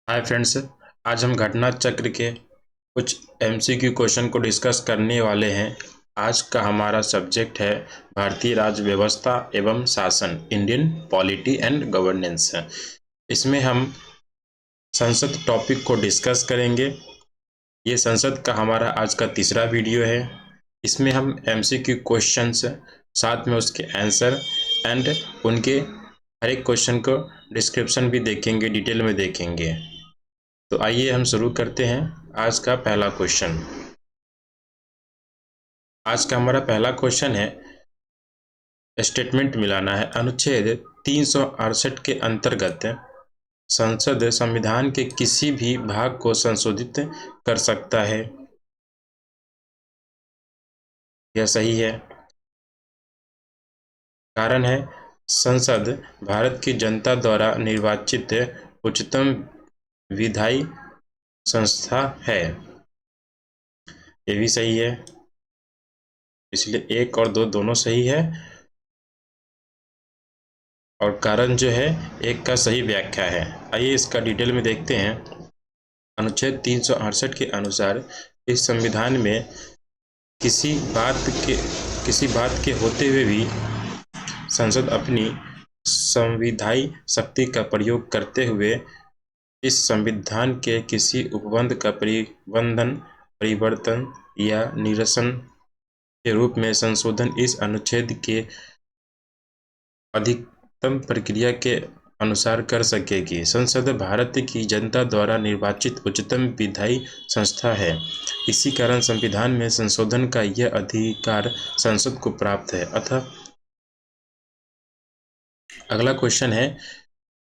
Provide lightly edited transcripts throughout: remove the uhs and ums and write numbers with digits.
Hi friends. आज हम घटना चक्र के कुछ एमसीक्यू क्वेश्चन को डिस्कस करने वाले हैं। आज का हमारा सब्जेक्ट है भारतीय राज्य व्यवस्था एवं शासन, इंडियन पॉलिटी एंड गवर्नेंस। इसमें हम संसद टॉपिक को डिस्कस करेंगे। ये संसद का हमारा आज का तीसरा वीडियो है। इसमें हम एमसीक्यू क्वेश्चंस, साथ में उसके आंसर एंड उनके हर एक क्वेश्चन को डिस्क्रिप्शन भी देखेंगे, डिटेल में देखेंगे। तो आइए हम शुरू करते हैं आज का पहला क्वेश्चन। आज का हमारा पहला क्वेश्चन है, स्टेटमेंट मिलाना है। अनुच्छेद 368 के अंतर्गत संसद संविधान के किसी भी भाग को संशोधित कर सकता है। यह सही है। कारण है, संसद भारत की जनता द्वारा निर्वाचित उच्चतम विधायी संस्था है। यह भी सही है, इसलिए 1 और 2 दोनों सही है और कारण जो है 1 का सही व्याख्या है। आइए इसका डिटेल में देखते हैं। अनुच्छेद 368 के अनुसार इस संविधान में किसी बात के होते हुए भी संसद अपनी संविधायी शक्ति का प्रयोग करते हुए इस संविधान के किसी उपबंध का परिबंधन, परिवर्तन या निरसन के रूप में संशोधन इस अनुच्छेद के अधिकतम प्रक्रिया के अनुसार कर सकेगी। संसद भारत की जनता द्वारा निर्वाचित उच्चतम विधायी संस्था है। इसी कारण संविधान में संशोधन का यह अधिकार संसद को प्राप्त है। अतः अगला क्वेश्चन है,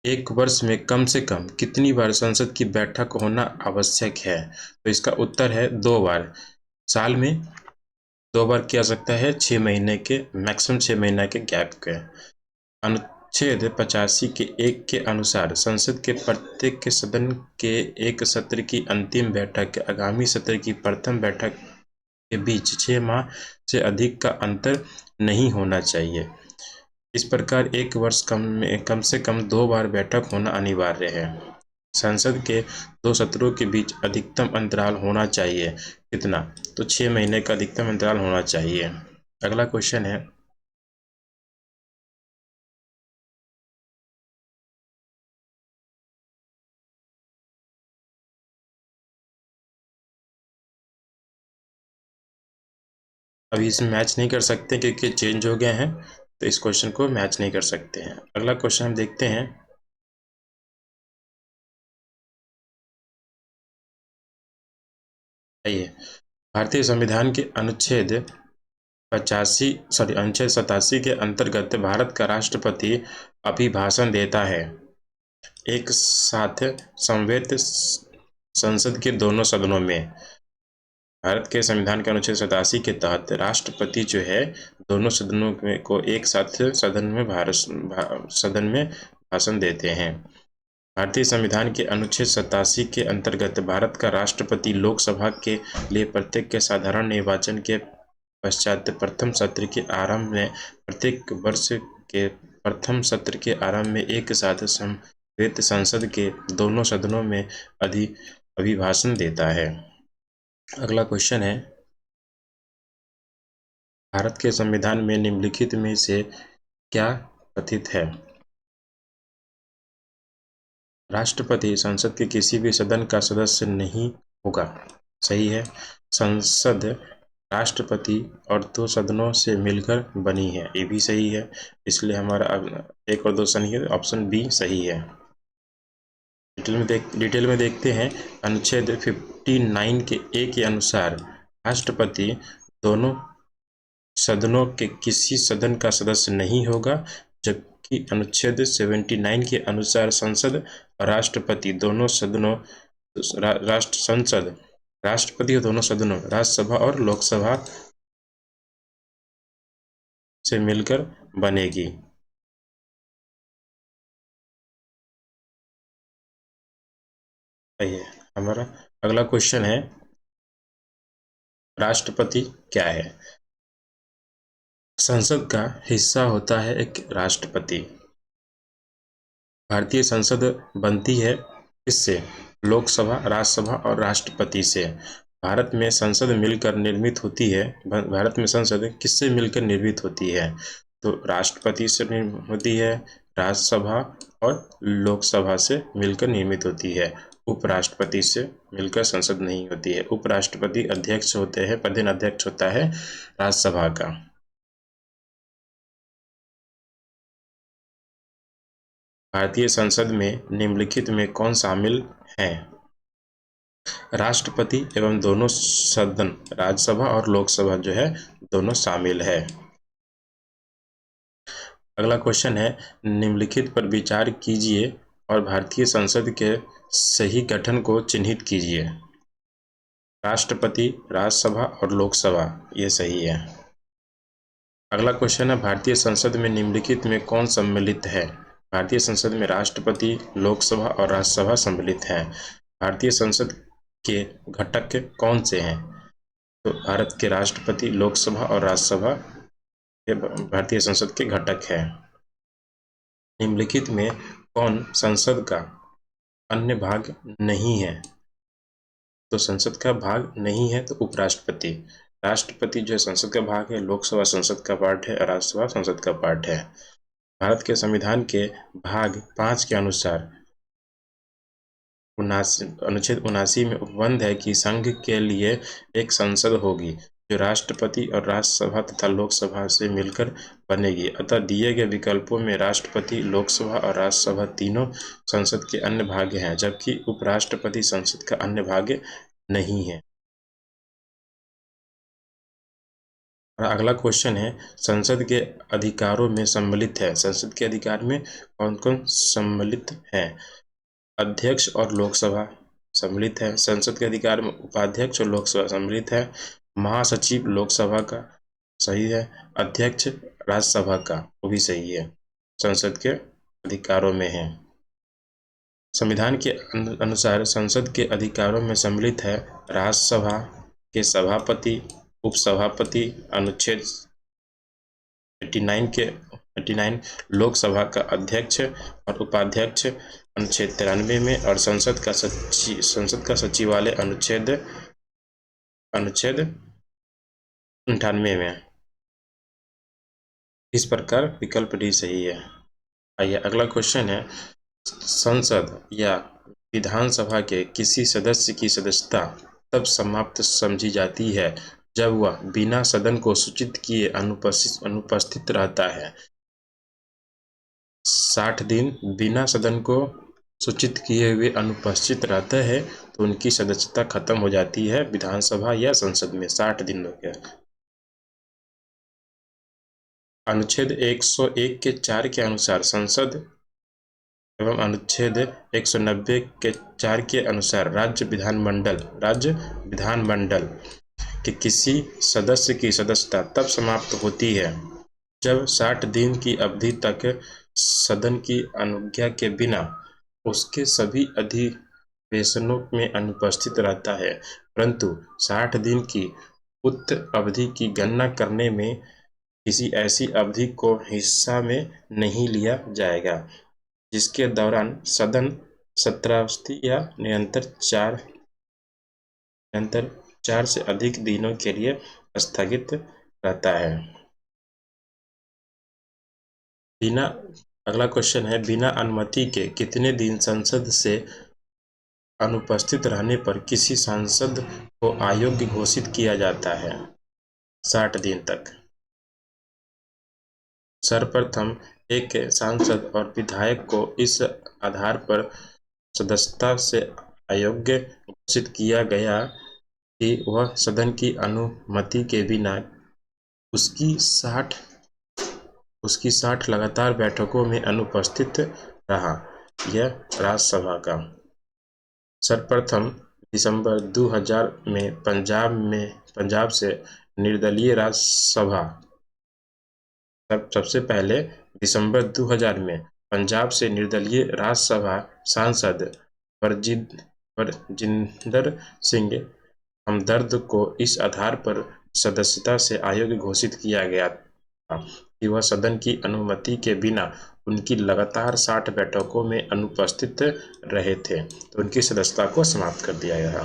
एक वर्ष में कम से कम कितनी बार संसद की बैठक होना आवश्यक है? तो इसका उत्तर है 2 बार। साल में 2 बार किया सकता है, 6 महीने के, मैक्सिमम 6 महीने के गैप के। अनुच्छेद 85 के 1 के अनुसार संसद के प्रत्येक सदन के एक सत्र की अंतिम बैठक आगामी सत्र की प्रथम बैठक के बीच 6 माह से अधिक का अंतर नहीं होना चाहिए। इस प्रकार एक वर्ष कम से कम 2 बार बैठक होना अनिवार्य है। संसद के 2 सत्रों के बीच अधिकतम अंतराल होना चाहिए। कितना? तो 6 महीने का अधिकतम अंतराल होना चाहिए। अगला क्वेश्चन है, अभी इसमें मैच नहीं कर सकते क्योंकि चेंज हो गए हैं, तो इस क्वेश्चन को मैच नहीं कर सकते हैं। अगला क्वेश्चन हम देखते हैं। आइए, भारतीय संविधान के अनुच्छेद 87 के अंतर्गत भारत का राष्ट्रपति अभिभाषण देता है। एक साथ समवेत संसद के दोनों सदनों में। भारत के संविधान के अनुच्छेद 87 के तहत राष्ट्रपति जो है दोनों सदनों में को एक साथ सदन में भाषण देते हैं। भारतीय संविधान के अनुच्छेद 87 के अंतर्गत भारत का राष्ट्रपति लोकसभा के लिए प्रत्येक के साधारण निर्वाचन के पश्चात प्रथम सत्र के आरंभ में प्रत्येक वर्ष के प्रथम सत्र के आरंभ में एक साथ समवेत संसद के दोनों सदनों में अभिभाषण देता है। अगला क्वेश्चन है, भारत के संविधान में निम्नलिखित में से क्या कथित है? राष्ट्रपति संसद के किसी भी सदन का सदस्य नहीं होगा। सही है। संसद राष्ट्रपति और 2 सदनों से मिलकर बनी है। ये भी सही है, इसलिए हमारा 1 और 2 सही है, ऑप्शन बी सही है। डिटेल में देखते हैं। अनुच्छेद 59 के ए के अनुसार राष्ट्रपति दोनों सदनों के किसी सदन का सदस्य नहीं होगा, जबकि अनुच्छेद 79 के अनुसार संसद और राष्ट्रपति दोनों सदनों राष्ट्रपति और दोनों सदनों राज्यसभा और लोकसभा से मिलकर बनेगी। हमारा अगला क्वेश्चन है, राष्ट्रपति क्या है? संसद का हिस्सा होता है एक राष्ट्रपति। भारतीय संसद बनती है इससे लोकसभा, राज्यसभा और राष्ट्रपति से। भारत में संसद मिलकर निर्मित होती है। भारत में संसद किससे मिलकर निर्मित होती है? तो राष्ट्रपति से होती है, राज्यसभा और लोकसभा से मिलकर निर्मित होती है। उपराष्ट्रपति से मिलकर संसद नहीं होती है। उपराष्ट्रपति अध्यक्ष होते हैं, प्रधान अध्यक्ष होता है राज्यसभा का। भारतीय संसद में निम्नलिखित में कौन शामिल है? राष्ट्रपति एवं दोनों सदन, राज्यसभा और लोकसभा जो है दोनों शामिल है। अगला क्वेश्चन है, निम्नलिखित पर विचार कीजिए और भारतीय संसद के सही गठन को चिन्हित कीजिए। राष्ट्रपति, राज्यसभा और लोकसभा, ये सही है। अगला क्वेश्चन है, भारतीय संसद में निम्नलिखित में कौन सम्मिलित है? भारतीय संसद में राष्ट्रपति, लोकसभा और राज्यसभा सम्मिलित है। भारतीय संसद के घटक कौन से हैं? तो भारत के राष्ट्रपति, लोकसभा और राज्यसभा ये भारतीय संसद के घटक है। निम्नलिखित में कौन संसद का अन्य भाग नहीं है? तो संसद का भाग नहीं है तो उपराष्ट्रपति। राष्ट्रपति जो है संसद का भाग है, लोकसभा संसद का पार्ट है और राज्यसभा संसद का पार्ट है। भारत के संविधान के भाग 5 के अनुसार अनुच्छेद 79 में उपबंध है कि संघ के लिए एक संसद होगी जो राष्ट्रपति और राज्यसभा तथा लोकसभा से मिलकर बनेगी। अतः दिए गए विकल्पों में राष्ट्रपति, लोकसभा और राज्यसभा तीनों संसद के अन्य भाग हैं, जबकि उपराष्ट्रपति संसद का अन्य भाग नहीं है। और अगला क्वेश्चन है, संसद के अधिकारों में सम्मिलित है। संसद के अधिकार में कौन कौन सम्मिलित है? अध्यक्ष और लोकसभा सम्मिलित है। संसद के अधिकार में उपाध्यक्ष और लोकसभा सम्मिलित है। महासचिव लोकसभा का सही है। अध्यक्ष राज्यसभा का वो भी सही है, संसद के अधिकारों में है। संविधान के अनुसार संसद के अधिकारों में सम्मिलित है राज्यसभा के सभापति, उपसभापति, अनुच्छेद 89 लोकसभा का अध्यक्ष और उपाध्यक्ष अनुच्छेद 93 में, और संसद का सचिवालय अनुच्छेद 98 में। इस प्रकार विकल्प डी सही है। आइए अगला क्वेश्चन है, संसद या विधानसभा के किसी सदस्य की सदस्यता तब समाप्त समझी जाती है जब वह बिना सदन को सूचित किए अनुपस्थित रहता है। 60 दिन बिना सदन को सूचित किए हुए अनुपस्थित रहता है तो उनकी सदस्यता खत्म हो जाती है विधानसभा या संसद में। 60 दिन हो गया। अनुच्छेद 101 के 4 के अनुसार संसद एवं अनुच्छेद 190 के 4 के अनुसार राज्य विधानमंडल के किसी सदस्य की सदस्यता तब समाप्त होती है जब 60 दिन की अवधि तक सदन की अनुज्ञा के बिना उसके सभी अधिवेशनों में अनुपस्थित रहता है, परंतु 60 दिन की उक्त अवधि की गणना करने में किसी ऐसी अवधि को हिस्सा में नहीं लिया जाएगा जिसके दौरान सदन सत्रावधि या निरंतर 4 से अधिक दिनों के लिए स्थगित रहता है। अगला क्वेश्चन है, बिना अनुमति के कितने दिन संसद से अनुपस्थित रहने पर किसी सांसद को अयोग्य घोषित किया जाता है? 60 दिन तक। सर्वप्रथम एक सांसद और विधायक को इस आधार पर सदस्यता से अयोग्य घोषित किया गया कि वह सदन की अनुमति के बिना उसकी 60 लगातार बैठकों में अनुपस्थित रहा। यह राज्यसभा का। सर्वप्रथम दिसंबर 2000 में पंजाब से निर्दलीय राज्यसभा सबसे पहले दिसंबर 2000 में पंजाब से निर्दलीय राज्यसभा सांसद बरजिंदर सिंह हमदर्द को इस आधार पर सदस्यता से अयोग्य घोषित किया गया था कि वह सदन की अनुमति के बिना उनकी लगातार 60 बैठकों में अनुपस्थित रहे थे, तो उनकी सदस्यता को समाप्त कर दिया गया।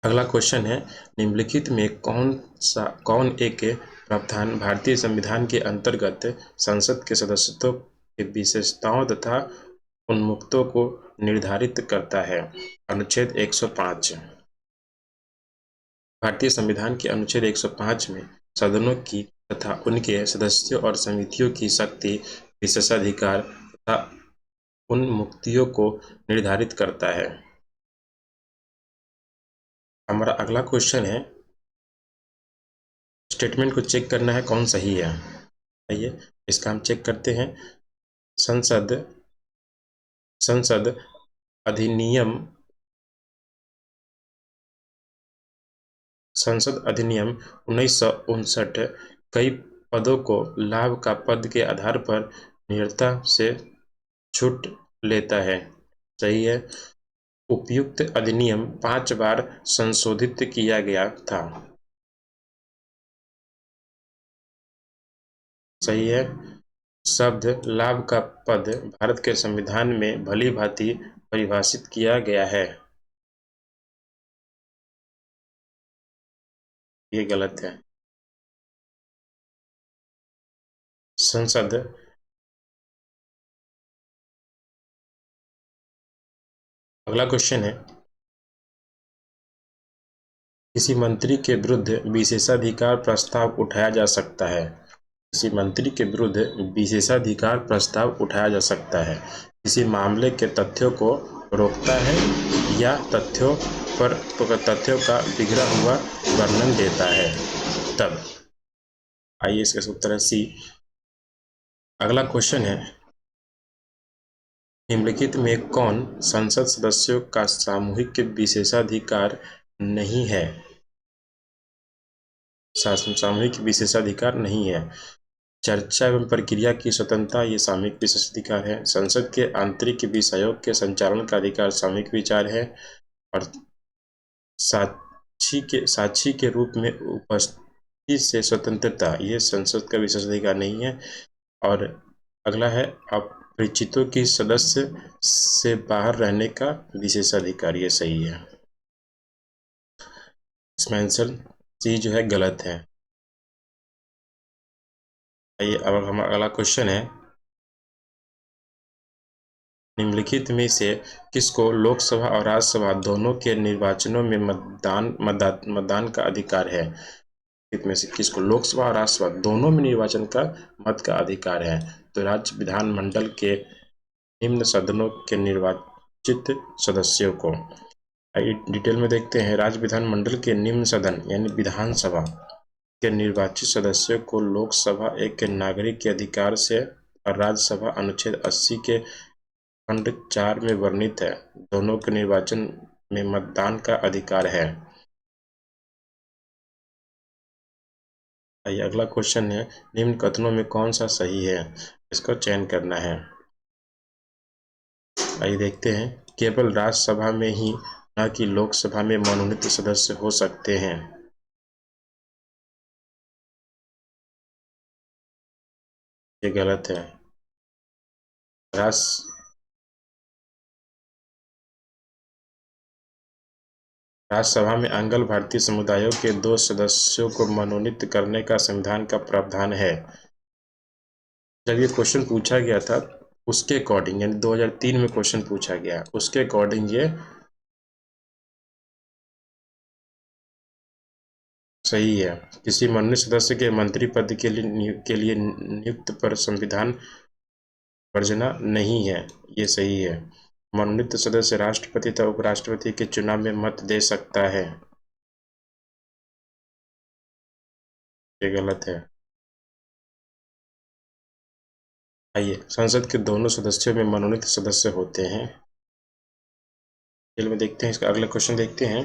अगला क्वेश्चन है, निम्नलिखित में कौन एक प्रावधान भारतीय संविधान के अंतर्गत संसद के सदस्यों के विशेषताओं तथा उन्मुक्तों को निर्धारित करता है? अनुच्छेद 105। भारतीय संविधान के अनुच्छेद 105 में सदनों की तथा उनके सदस्यों और समितियों की शक्ति, विशेषाधिकार तथा उन्मुक्तियों को निर्धारित करता है। हमारा अगला क्वेश्चन है, स्टेटमेंट को चेक करना है कौन सही है। आइए इसका हम चेक करते हैं। संसद अधिनियम 1959 कई पदों को लाभ का पद के आधार पर निरंतरता से छूट लेता है। सही है। उपयुक्त अधिनियम 5 बार संशोधित किया गया था। सही है। शब्द लाभ का पद भारत के संविधान में भली भांति परिभाषित किया गया है। ये गलत है। संसद अगला क्वेश्चन है, किसी मंत्री के विरुद्ध विशेषाधिकार प्रस्ताव उठाया जा सकता है। किसी मंत्री के विरुद्ध विशेषाधिकार प्रस्ताव उठाया जा सकता है किसी मामले के तथ्यों को रोकता है या तथ्यों का बिगड़ा हुआ वर्णन देता है तब। आइए इसका उत्तर है सी। अगला क्वेश्चन है, निम्नलिखित में कौन संसद सदस्यों का सामूहिक विशेषाधिकार नहीं है? सामूहिक विशेषाधिकार नहीं है। चर्चा एवं प्रक्रिया की स्वतंत्रता ये सामूहिक विशेषाधिकार है। संसद के आंतरिक विषयों के संचालन का अधिकार सामूहिक विचार है। और साक्षी के रूप में उपस्थिति से स्वतंत्रता ये संसद का विशेषाधिकार नहीं है। और अगला है, अपरिचितों की सदस्य से बाहर रहने का विशेषाधिकार, ये सही है। इसमें आंसर सी जो है गलत है। आइए अब हमारा अगला क्वेश्चन है, निम्नलिखित में से किसको लोकसभा और राज्यसभा दोनों के निर्वाचनों में मतदान का अधिकार है? इसमें से किसको लोकसभा और राज्यसभा दोनों में निर्वाचन का मत का अधिकार है? तो राज्य विधानमंडल के निम्न सदनों के निर्वाचित सदस्यों को। डिटेल में देखते हैं। राज्य विधानमंडल के निम्न सदन यानी विधानसभा के निर्वाचित सदस्यों को लोकसभा एक नागरिक के अधिकार से और राज्यसभा अनुच्छेद 80 के खंड 4 में वर्णित है, दोनों के निर्वाचन में मतदान का अधिकार है। आइए अगला क्वेश्चन है, निम्न कथनों में कौन सा सही है? इसको चयन करना है। आइए देखते हैं। केवल राज्यसभा में ही न कि लोकसभा में मनोनीत सदस्य हो सकते हैं। ये गलत है। राज्यसभा में आंग्ल भारतीय समुदायों के 2 सदस्यों को मनोनीत करने का संविधान का प्रावधान है। जब ये क्वेश्चन पूछा गया था उसके अकॉर्डिंग, यानी 2003 में क्वेश्चन पूछा गया, उसके अकॉर्डिंग ये सही है। किसी मनोनीत सदस्य के मंत्री पद के लिए नियुक्त पर संविधान वर्जना नहीं है, ये सही है। मनोनीत सदस्य राष्ट्रपति तथा उपराष्ट्रपति के चुनाव में मत दे सकता है, ये गलत है। आइए, संसद के दोनों सदस्यों में मनोनीत सदस्य होते हैं। में देखते हैं। इसका अगला क्वेश्चन देखते हैं।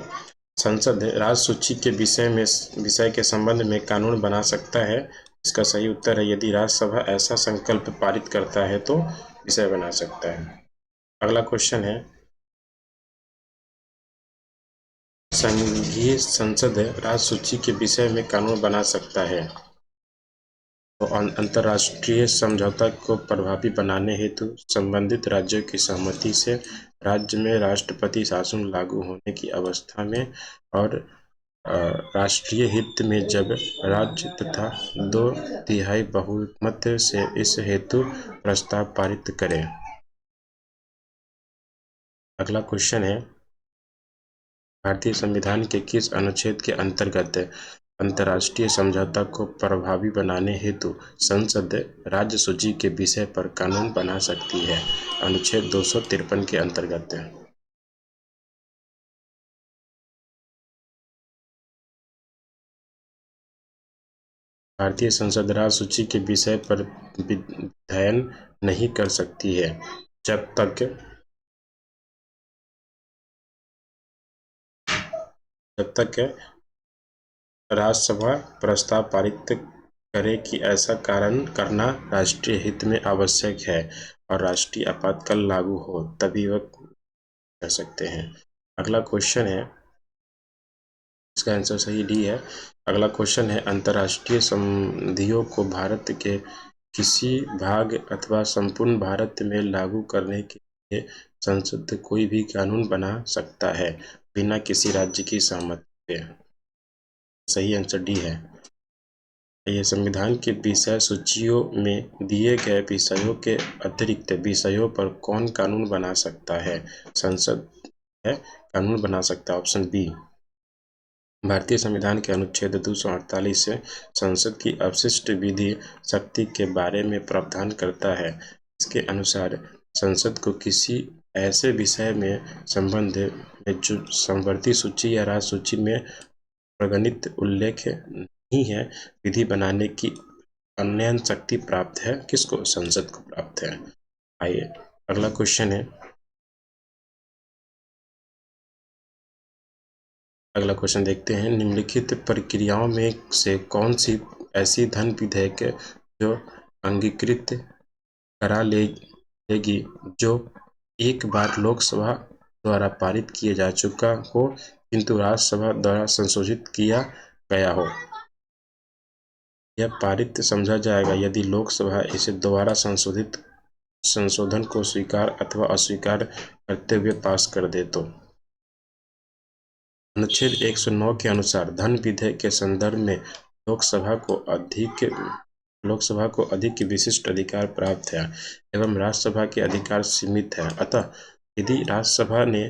संसद राज्य सूची के विषय के संबंध में कानून बना सकता है। इसका सही उत्तर है, यदि राज्यसभा ऐसा संकल्प पारित करता है तो विषय बना सकता है। अगला क्वेश्चन है, संघीय संसद राज्य सूची के विषय में कानून बना सकता है। तो अंतर्राष्ट्रीय समझौता को प्रभावी बनाने हेतु संबंधित राज्यों की सहमति से राज्य में राष्ट्रपति शासन लागू होने की अवस्था में और राष्ट्रीय हित में जब राज्य तथा 2/3 बहुमत से इस हेतु प्रस्ताव पारित करें। अगला क्वेश्चन है, भारतीय संविधान के किस अनुच्छेद के अंतर्गत अंतर्राष्ट्रीय समझौता को प्रभावी बनाने हेतु संसद राज्य सूची के विषय पर कानून बना सकती है? अनुच्छेद 253 के अंतर्गत। भारतीय संसद राज्य सूची के विषय पर विधायन नहीं कर सकती है जब तक राज्यसभा प्रस्ताव पारित करे कि ऐसा करना राष्ट्रीय हित में आवश्यक है और राष्ट्रीय आपातकाल लागू हो, तभी वह कर सकते हैं। अगला क्वेश्चन है, इसका आंसर सही डी है। अगला क्वेश्चन है, अंतर्राष्ट्रीय संधियों को भारत के किसी भाग अथवा संपूर्ण भारत में लागू करने के लिए संसद कोई भी कानून बना सकता है बिना किसी राज्य की सहमति के। सही आंसर डी है। ये संविधान के विषय सूचियों में दिए गए विषयों के अतिरिक्त विषयों पर कौन कानून बना सकता है? संसद है कानून बना सकता है, ऑप्शन बी। भारतीय संविधान के अनुच्छेद 248 से संसद की अवशिष्ट विधि शक्ति के बारे में प्रावधान करता है। इसके अनुसार संसद को किसी ऐसे विषय में संबंध में जो समवर्ती सूची या राज्य सूची में प्रगणित उल्लेख नहीं है, विधि बनाने की अन्ययन शक्ति प्राप्त है। किसको? संसद को प्राप्त है। आइए अगला क्वेश्चन है, अगला क्वेश्चन देखते हैं, निम्नलिखित प्रक्रियाओं में से कौन सी ऐसी धन विधेयक जो अंगीकृत करा लेगी जो एक बार लोकसभा द्वारा पारित किया जा चुका हो किंतु राज्यसभा द्वारा संशोधित किया गया हो? यह पारित समझा जाएगा यदि लोकसभा इसे दोबारा संशोधन को स्वीकार अथवा अस्वीकार करते हुए पास कर दे तो। अनुच्छेद 109 के अनुसार धन विधेयक के संदर्भ में लोकसभा को अधिक विशिष्ट अधिकार प्राप्त है एवं राज्यसभा के अधिकार सीमित है। अतः यदि राज्यसभा ने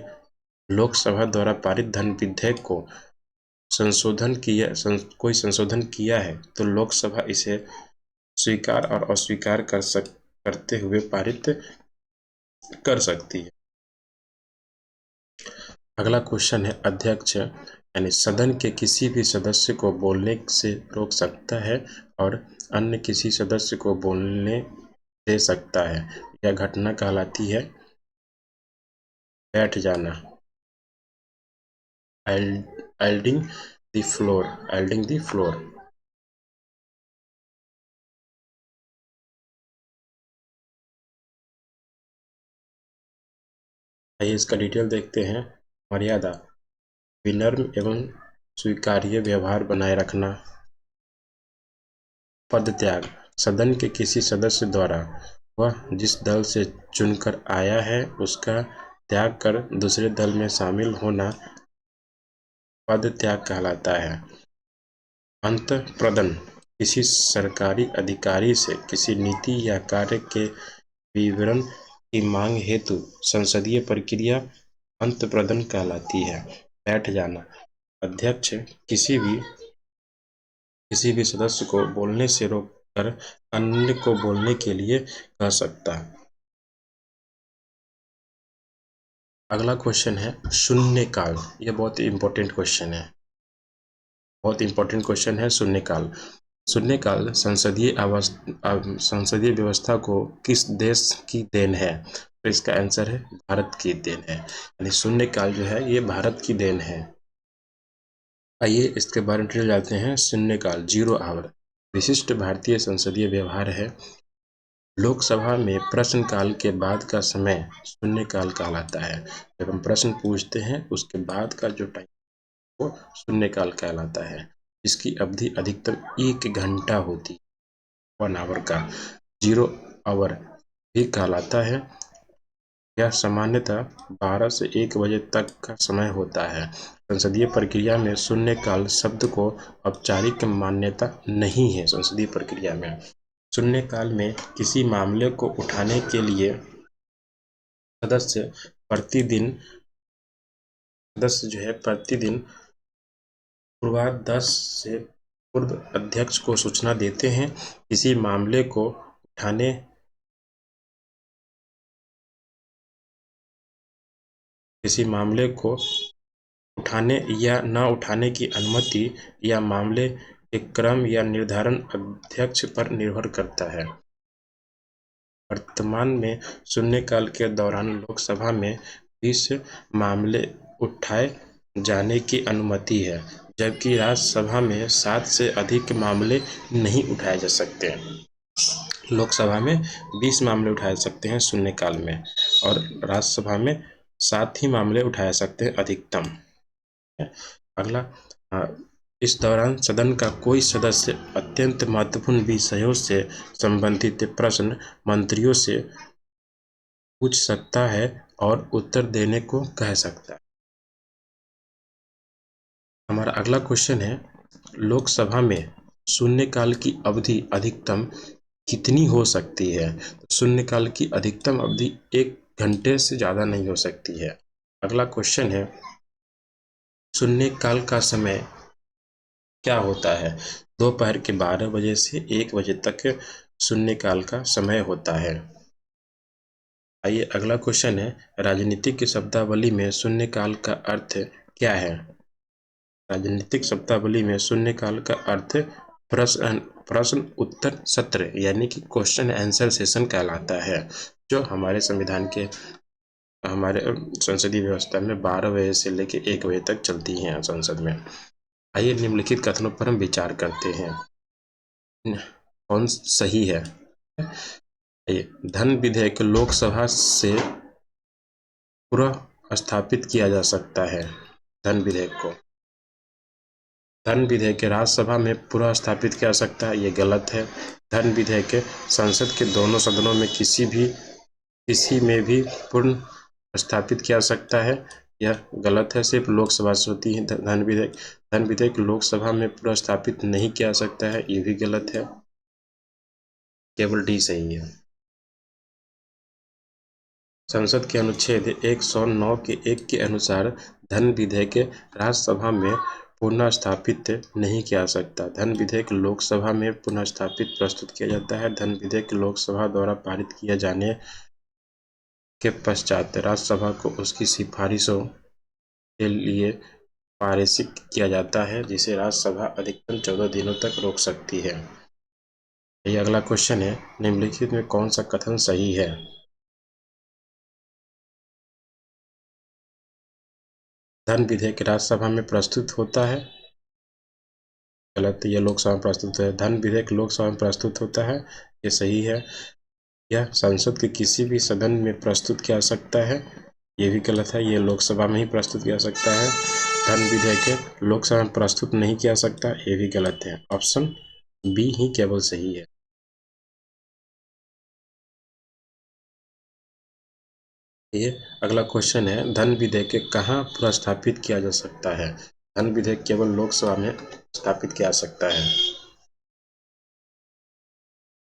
लोकसभा द्वारा पारित धन विधेयक को कोई संशोधन किया है तो लोकसभा इसे स्वीकार और अस्वीकार करते हुए पारित कर सकती है। अगला क्वेश्चन है, अध्यक्ष यानी सदन के किसी भी सदस्य को बोलने से रोक सकता है और अन्य किसी सदस्य को बोलने दे सकता है। यह घटना कहलाती है बैठ जाना, यील्डिंग द फ्लोर। आइए इसका डिटेल देखते हैं। मर्यादा, विनम्र एवं स्वीकार्य व्यवहार बनाए रखना। पदत्याग, सदन के किसी सदस्य द्वारा वह जिस दल से चुनकर आया है उसका त्याग कर दूसरे दल में शामिल होना पदत्याग कहलाता है। अंतःप्रदन, किसी सरकारी अधिकारी से किसी नीति या कार्य के विवरण की मांग हेतु संसदीय प्रक्रिया अंतःप्रदन कहलाती है। बैठ जाना, अध्यक्ष किसी भी सदस्य को बोलने से रोककर अन्य को बोलने के लिए कह सकता है। अगला क्वेश्चन है, शून्यकाल। यह बहुत इंपॉर्टेंट क्वेश्चन है। शून्यकाल संसदीय व्यवस्था को किस देश की देन है? तो इसका आंसर है भारत की देन है। यानी शून्यकाल जो है ये भारत की देन है। आइए इसके बारे में डिटेल जानते हैं। शून्यकाल, जीरो आवर, विशिष्ट भारतीय संसदीय व्यवहार है। लोकसभा में प्रश्नकाल के बाद का समय शून्यकाल कहलाता है। जब हम प्रश्न पूछते हैं उसके बाद का जो टाइम वो शून्यकाल कहलाता है। इसकी अवधि अधिकतम 1 घंटा होती है। 1 आवर का 0 आवर भी कहलाता है। यह सामान्यतः 12 से 1 बजे तक का समय होता है। संसदीय प्रक्रिया में शून्यकाल शब्द को औपचारिक मान्यता नहीं है। संसदीय प्रक्रिया में शून्यकाल में किसी मामले को उठाने के लिए सदस्य प्रतिदिन पूर्वाह्न 10 से पूर्व अध्यक्ष को सूचना देते हैं। किसी मामले को उठाने या न उठाने की अनुमति या मामले के क्रम या निर्धारण अध्यक्ष पर निर्भर करता है। वर्तमान में शून्यकाल के दौरान लोकसभा में 20 मामले उठाए जाने की अनुमति है, जबकि राज्यसभा में 7 से अधिक मामले नहीं उठाए जा सकते। लोकसभा में 20 मामले उठाए जा सकते हैं शून्यकाल में, और राज्यसभा में 7 ही मामले उठाए जा सकते हैं अधिकतम। अगला, इस दौरान सदन का कोई सदस्य अत्यंत महत्वपूर्ण विषयों से संबंधित प्रश्न मंत्रियों से पूछ सकता है और उत्तर देने को कह सकता है। हमारा अगला क्वेश्चन है, लोकसभा में शून्यकाल की अवधि अधिकतम कितनी हो सकती है? तो शून्यकाल की अधिकतम अवधि 1 घंटे से ज़्यादा नहीं हो सकती है। अगला क्वेश्चन है, शून्यकाल का समय क्या होता है? दोपहर के 12 बजे से 1 बजे तक शून्यकाल का समय होता है। आइए अगला क्वेश्चन है, राजनीतिक शब्दावली में शून्यकाल का अर्थ क्या है? राजनीतिक शब्दावली में शून्यकाल का अर्थ प्रश्न उत्तर सत्र यानी कि क्वेश्चन आंसर सेशन कहलाता है, जो हमारे संसदीय व्यवस्था में 12 बजे से लेकर 1 बजे तक चलती हैं संसद में। आइए निम्नलिखित कथनों पर हम विचार करते हैं, कौन सही है। धन विधेयक लोकसभा से पुनः स्थापित किया जा सकता है। धन विधेयक राज्यसभा में पुनः स्थापित किया जा सकता है, ये गलत है। धन विधेयक संसद के दोनों सदनों में किसी में भी पुनः स्थापित किया जा सकता है, यह गलत है। सिर्फ लोकसभा से होती है धन विधेयक लोकसभा में पुनः स्थापित नहीं किया जा सकता है, ये भी गलत है। केवल डी सही है। संसद के अनुच्छेद 109 के 1 के अनुसार धन विधेयक राज्यसभा में पुनः स्थापित नहीं किया जा सकता। धन विधेयक लोकसभा में पुनः स्थापित प्रस्तुत किया जाता है। धन विधेयक लोकसभा द्वारा पारित किए जाने के पश्चात राज्यसभा को उसकी सिफारिशों के लिए पारित किया जाता है, जिसे राज्यसभा अधिकतम 14 दिनों तक रोक सकती है। ये अगला क्वेश्चन है, निम्नलिखित में कौन सा कथन सही है? धन विधेयक राज्यसभा में प्रस्तुत होता है, गलत। यह लोकसभा में प्रस्तुत है। धन विधेयक लोकसभा में प्रस्तुत होता है, ये सही है। यह संसद के किसी भी सदन में प्रस्तुत किया जा सकता है, ये भी गलत है। ये लोकसभा में ही प्रस्तुत किया जा सकता है। धन विधेयक लोकसभा में प्रस्तुत नहीं किया जा सकता, ये भी गलत है। ऑप्शन बी ही केवल सही है। ये अगला क्वेश्चन है, धन विधेयक कहाँ प्रस्थापित किया जा सकता है? धन विधेयक केवल लोकसभा में स्थापित किया जा सकता है।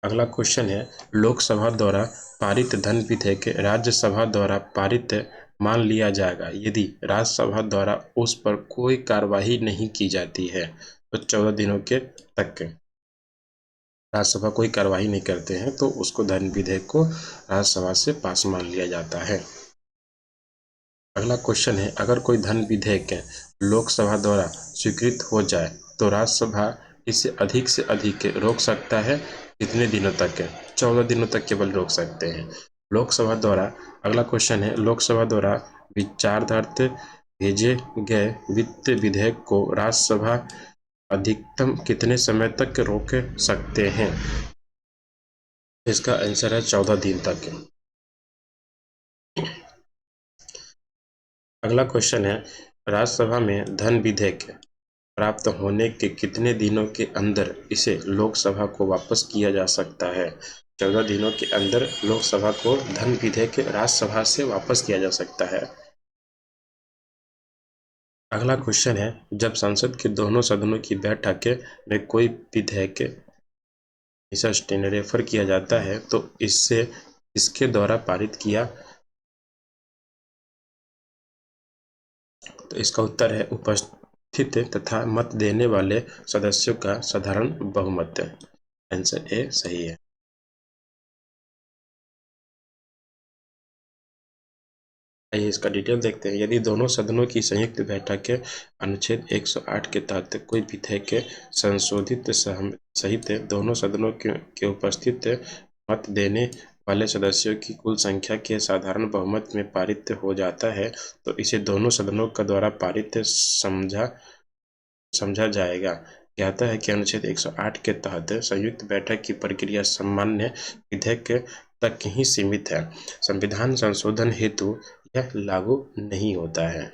अगला क्वेश्चन है, लोकसभा द्वारा पारित धन विधेयक राज्यसभा द्वारा पारित मान लिया जाएगा यदि राज्यसभा द्वारा उस पर कोई कार्यवाही नहीं की जाती है। तो 14 दिनों के तक राज्यसभा कोई कार्यवाही नहीं करते हैं तो उसको धन विधेयक को राज्यसभा से पास मान लिया जाता है। अगला क्वेश्चन है, अगर कोई धन विधेयक लोकसभा द्वारा स्वीकृत हो जाए तो राज्यसभा इसे अधिक से अधिक रोक सकता है कितने दिनों तक? 14 दिनों तक केवल रोक सकते हैं लोकसभा द्वारा। अगला क्वेश्चन है, लोकसभा द्वारा विचारार्थ भेजे गए वित्त विधेयक को राज्यसभा अधिकतम कितने समय तक रोक सकते हैं? इसका आंसर है 14 दिन तक। अगला क्वेश्चन है, राज्यसभा में धन विधेयक प्राप्त होने के कितने दिनों के अंदर इसे लोकसभा को वापस किया जा सकता है? 14 दिनों के अंदर लोकसभा को धन विधेयक राज्यसभा से वापस किया जा सकता है। अगला क्वेश्चन है, जब संसद के दोनों सदनों की बैठक में कोई विधेयक रेफर किया जाता है तो इससे इसके द्वारा पारित किया, तो इसका उत्तर है उपस्थित तथा मत देने वाले सदस्यों का साधारण बहुमत। आंसर ए सही है। आइए इसका डिटेल देखते हैं। यदि दोनों सदनों की संयुक्त बैठक के अनुच्छेद 108 के तहत कोई विधेयक के संशोधित सहित दोनों सदनों के उपस्थित मत देने वाले सदस्यों की कुल संख्या के साधारण बहुमत में पारित हो जाता है तो इसे दोनों सदनों का द्वारा पारित समझा जाएगा। कहता है कि अनुच्छेद 108 के तहत संयुक्त बैठक की प्रक्रिया सामान्य विधेयक तक ही सीमित है। संविधान संशोधन हेतु यह लागू नहीं होता है।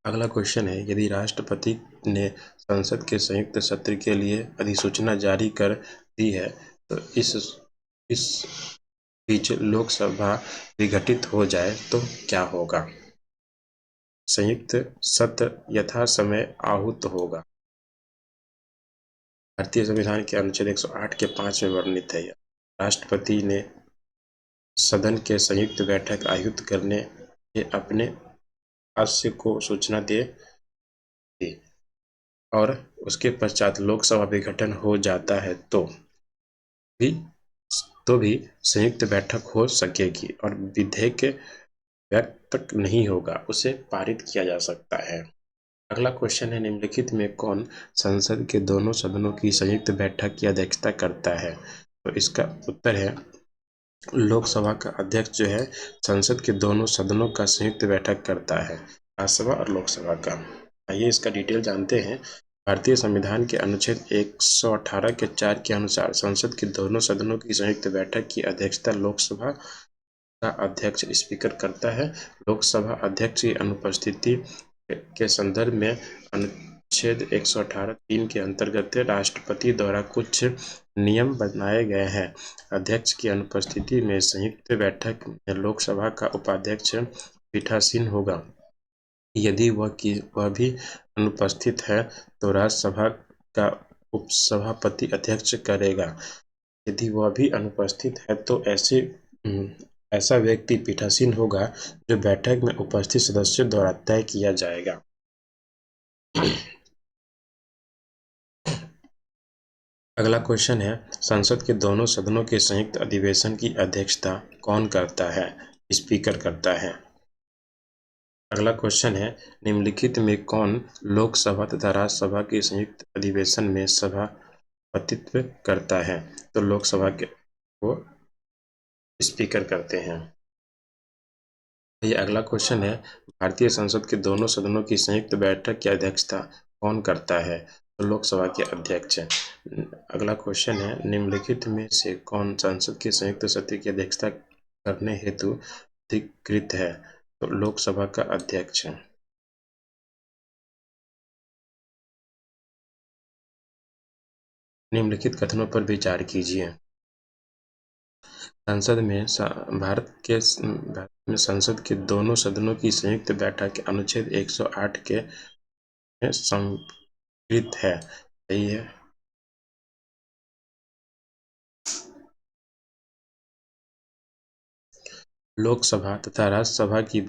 अगला क्वेश्चन है, यदि राष्ट्रपति ने संसद के संयुक्त सत्र के लिए अधिसूचना जारी कर दी है तो इस बीच लोकसभा विघटित हो जाए तो क्या होगा? संयुक्त सत्र यथासमय आहूत होगा। भारतीय संविधान के अनुच्छेद 108 के 5 में वर्णित है। राष्ट्रपति ने सदन के संयुक्त बैठक आयोजित करने के अपने आशय को सूचना दे दी और उसके पश्चात लोकसभा विघटन हो जाता है भी तो भी संयुक्त बैठक हो सकेगी और विधेयक व्यक्त नहीं होगा, उसे पारित किया जा सकता है। अगला क्वेश्चन है, निम्नलिखित में कौन संसद के दोनों सदनों की संयुक्त बैठक की अध्यक्षता करता है? तो इसका उत्तर है लोकसभा का अध्यक्ष जो है संसद के दोनों सदनों का संयुक्त बैठक करता है, राज्यसभा और लोकसभा का। आइए इसका डिटेल जानते हैं। भारतीय संविधान के अनुच्छेद 118 के 4 के अनुसार संसद के दोनों सदनों की संयुक्त बैठक की अध्यक्षता लोकसभा का अध्यक्ष स्पीकर करता है। लोकसभा अध्यक्ष की अनुपस्थिति के संदर्भ में अनुच्छेद 118(3) के अंतर्गत राष्ट्रपति द्वारा कुछ नियम बनाए गए हैं। अध्यक्ष की अनुपस्थिति में संयुक्त बैठक में लोकसभा का उपाध्यक्ष पीठासीन होगा। यदि वह भी अनुपस्थित है तो राज्यसभा का उपसभापति अध्यक्ष करेगा। यदि वह भी अनुपस्थित है तो ऐसा व्यक्ति पीठासीन होगा जो बैठक में उपस्थित सदस्यों द्वारा तय किया जाएगा। अगला क्वेश्चन है, संसद के दोनों सदनों के संयुक्त अधिवेशन की अध्यक्षता कौन करता है? स्पीकर करता है। अगला क्वेश्चन है, निम्नलिखित में कौन लोकसभा तथा राज्यसभा के संयुक्त अधिवेशन में सभापतित्व करता है? तो लोकसभा के वो स्पीकर करते हैं। ये अगला क्वेश्चन है, भारतीय संसद के दोनों सदनों की संयुक्त बैठक की अध्यक्षता कौन करता है? तो लोकसभा के अध्यक्ष। अगला क्वेश्चन है, निम्नलिखित में से कौन संसद के संयुक्त सत्र की अध्यक्षता करने हेतु अधिकृत है? तो लोकसभा का अध्यक्ष। निम्नलिखित कथनों पर विचार कीजिए। भारत में संसद के दोनों सदनों की संयुक्त बैठक अनुच्छेद 108 के में संकलित है। सही है। लोकसभा तथा राज्यसभा की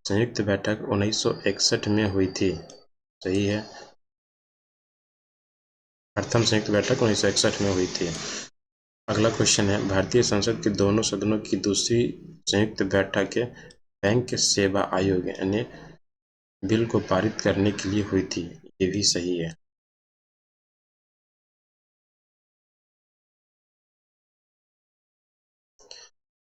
संयुक्त बैठक 1961 में हुई थी। सही है। प्रथम संयुक्त बैठक 1961 में हुई थी। अगला क्वेश्चन है, भारतीय संसद के दोनों सदनों की दूसरी संयुक्त बैठक बैंक सेवा आयोग यानी बिल को पारित करने के लिए हुई थी। ये भी सही है।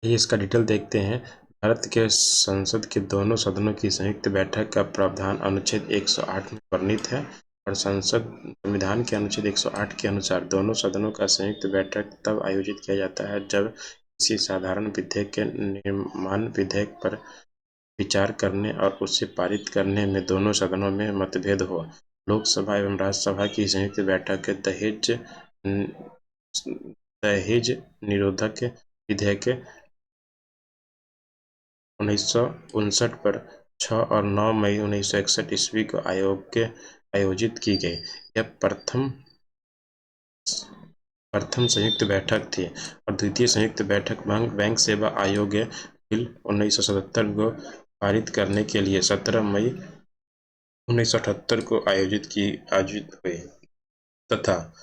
ये इसका डिटेल देखते हैं। भारत के संसद के दोनों सदनों की संयुक्त बैठक का प्रावधान अनुच्छेद 108 में वर्णित है और संविधान के अनुच्छेद 108 के अनुसार दोनों सदनों का संयुक्त बैठक तब आयोजित किया जाता है जब किसी साधारण विधेयक के निर्माण विधेयक पर विचार करने और उसे पारित करने में दोनों सदनों में मतभेद हो। लोकसभा एवं राज्यसभा की संयुक्त बैठक दहेज निरोधक विधेयक 1959 पर 6 और 9 मई 1961 ईस्वी को आयोजित की गई। यह प्रथम संयुक्त बैठक थी और द्वितीय संयुक्त बैठक बैंक सेवा आयोग बिल 1977 को पारित करने के लिए 17 मई 1978 को आयोजित हुई तथा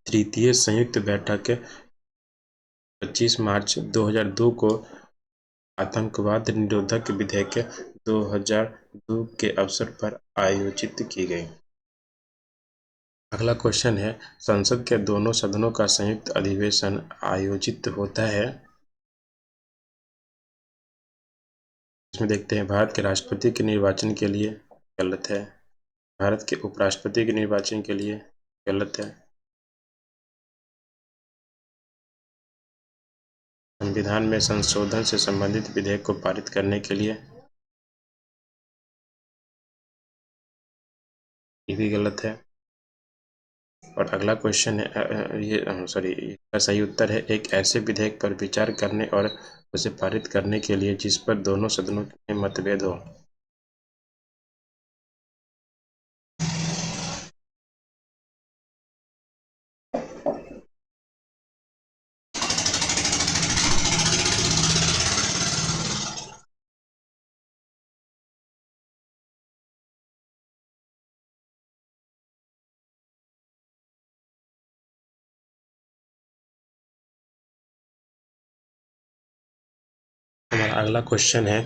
तृतीय संयुक्त बैठक 25 मार्च 2002 को आतंकवाद निरोधक विधेयक 2002 के अवसर पर आयोजित की गई। अगला क्वेश्चन है, संसद के दोनों सदनों का संयुक्त अधिवेशन आयोजित होता है। इसमें देखते हैं, भारत के राष्ट्रपति के निर्वाचन के लिए गलत है, भारत के उपराष्ट्रपति के निर्वाचन के लिए गलत है, संविधान में संशोधन से संबंधित विधेयक को पारित करने के लिए, ये भी गलत है। और अगला क्वेश्चन है, इसका सही उत्तर है, एक ऐसे विधेयक पर विचार करने और उसे पारित करने के लिए जिस पर दोनों सदनों में मतभेद हो। हमारा अगला क्वेश्चन है,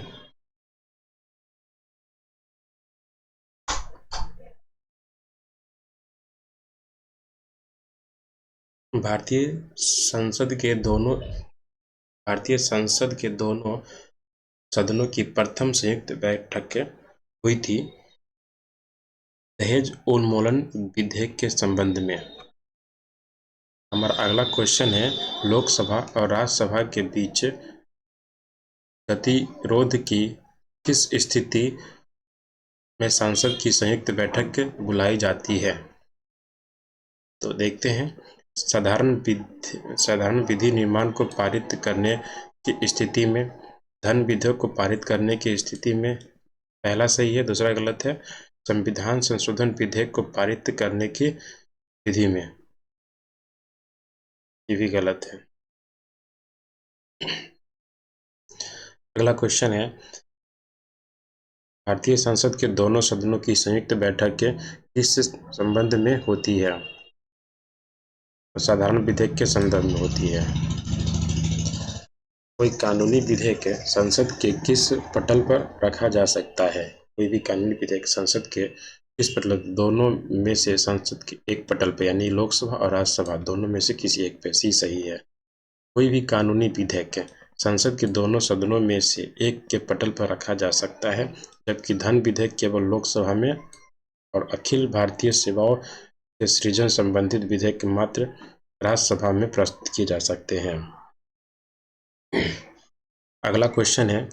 भारतीय संसद के दोनों सदनों की प्रथम संयुक्त बैठक हुई थी दहेज उन्मूलन विधेयक के संबंध में। हमारा अगला क्वेश्चन है, लोकसभा और राज्यसभा के बीच गतिरोध की किस स्थिति में संसद की संयुक्त बैठक बुलाई जाती है। तो देखते हैं, साधारण विधि निर्माण को पारित करने की स्थिति में, धन विधेयक को पारित करने की स्थिति में। पहला सही है, दूसरा गलत है। संविधान संशोधन विधेयक को पारित करने की विधि में, ये भी गलत है। अगला क्वेश्चन है, भारतीय संसद के दोनों सदनों की संयुक्त बैठक किस संबंध में होती है। साधारण विधेयक के संदर्भ में होती है। कोई कानूनी विधेयक संसद के किस पटल पर रखा जा सकता है। कोई भी कानूनी विधेयक संसद के किस पटल, दोनों में से संसद के एक पटल पर, यानी लोकसभा और राज्यसभा दोनों में से किसी एक पे, सी सही है। कोई भी कानूनी विधेयक संसद के दोनों सदनों में से एक के पटल पर रखा जा सकता है, जबकि धन विधेयक केवल लोकसभा में और अखिल भारतीय सेवाओं के सृजन संबंधित विधेयक मात्र राज्यसभा में प्रस्तुत किए जा सकते हैं। अगला क्वेश्चन है,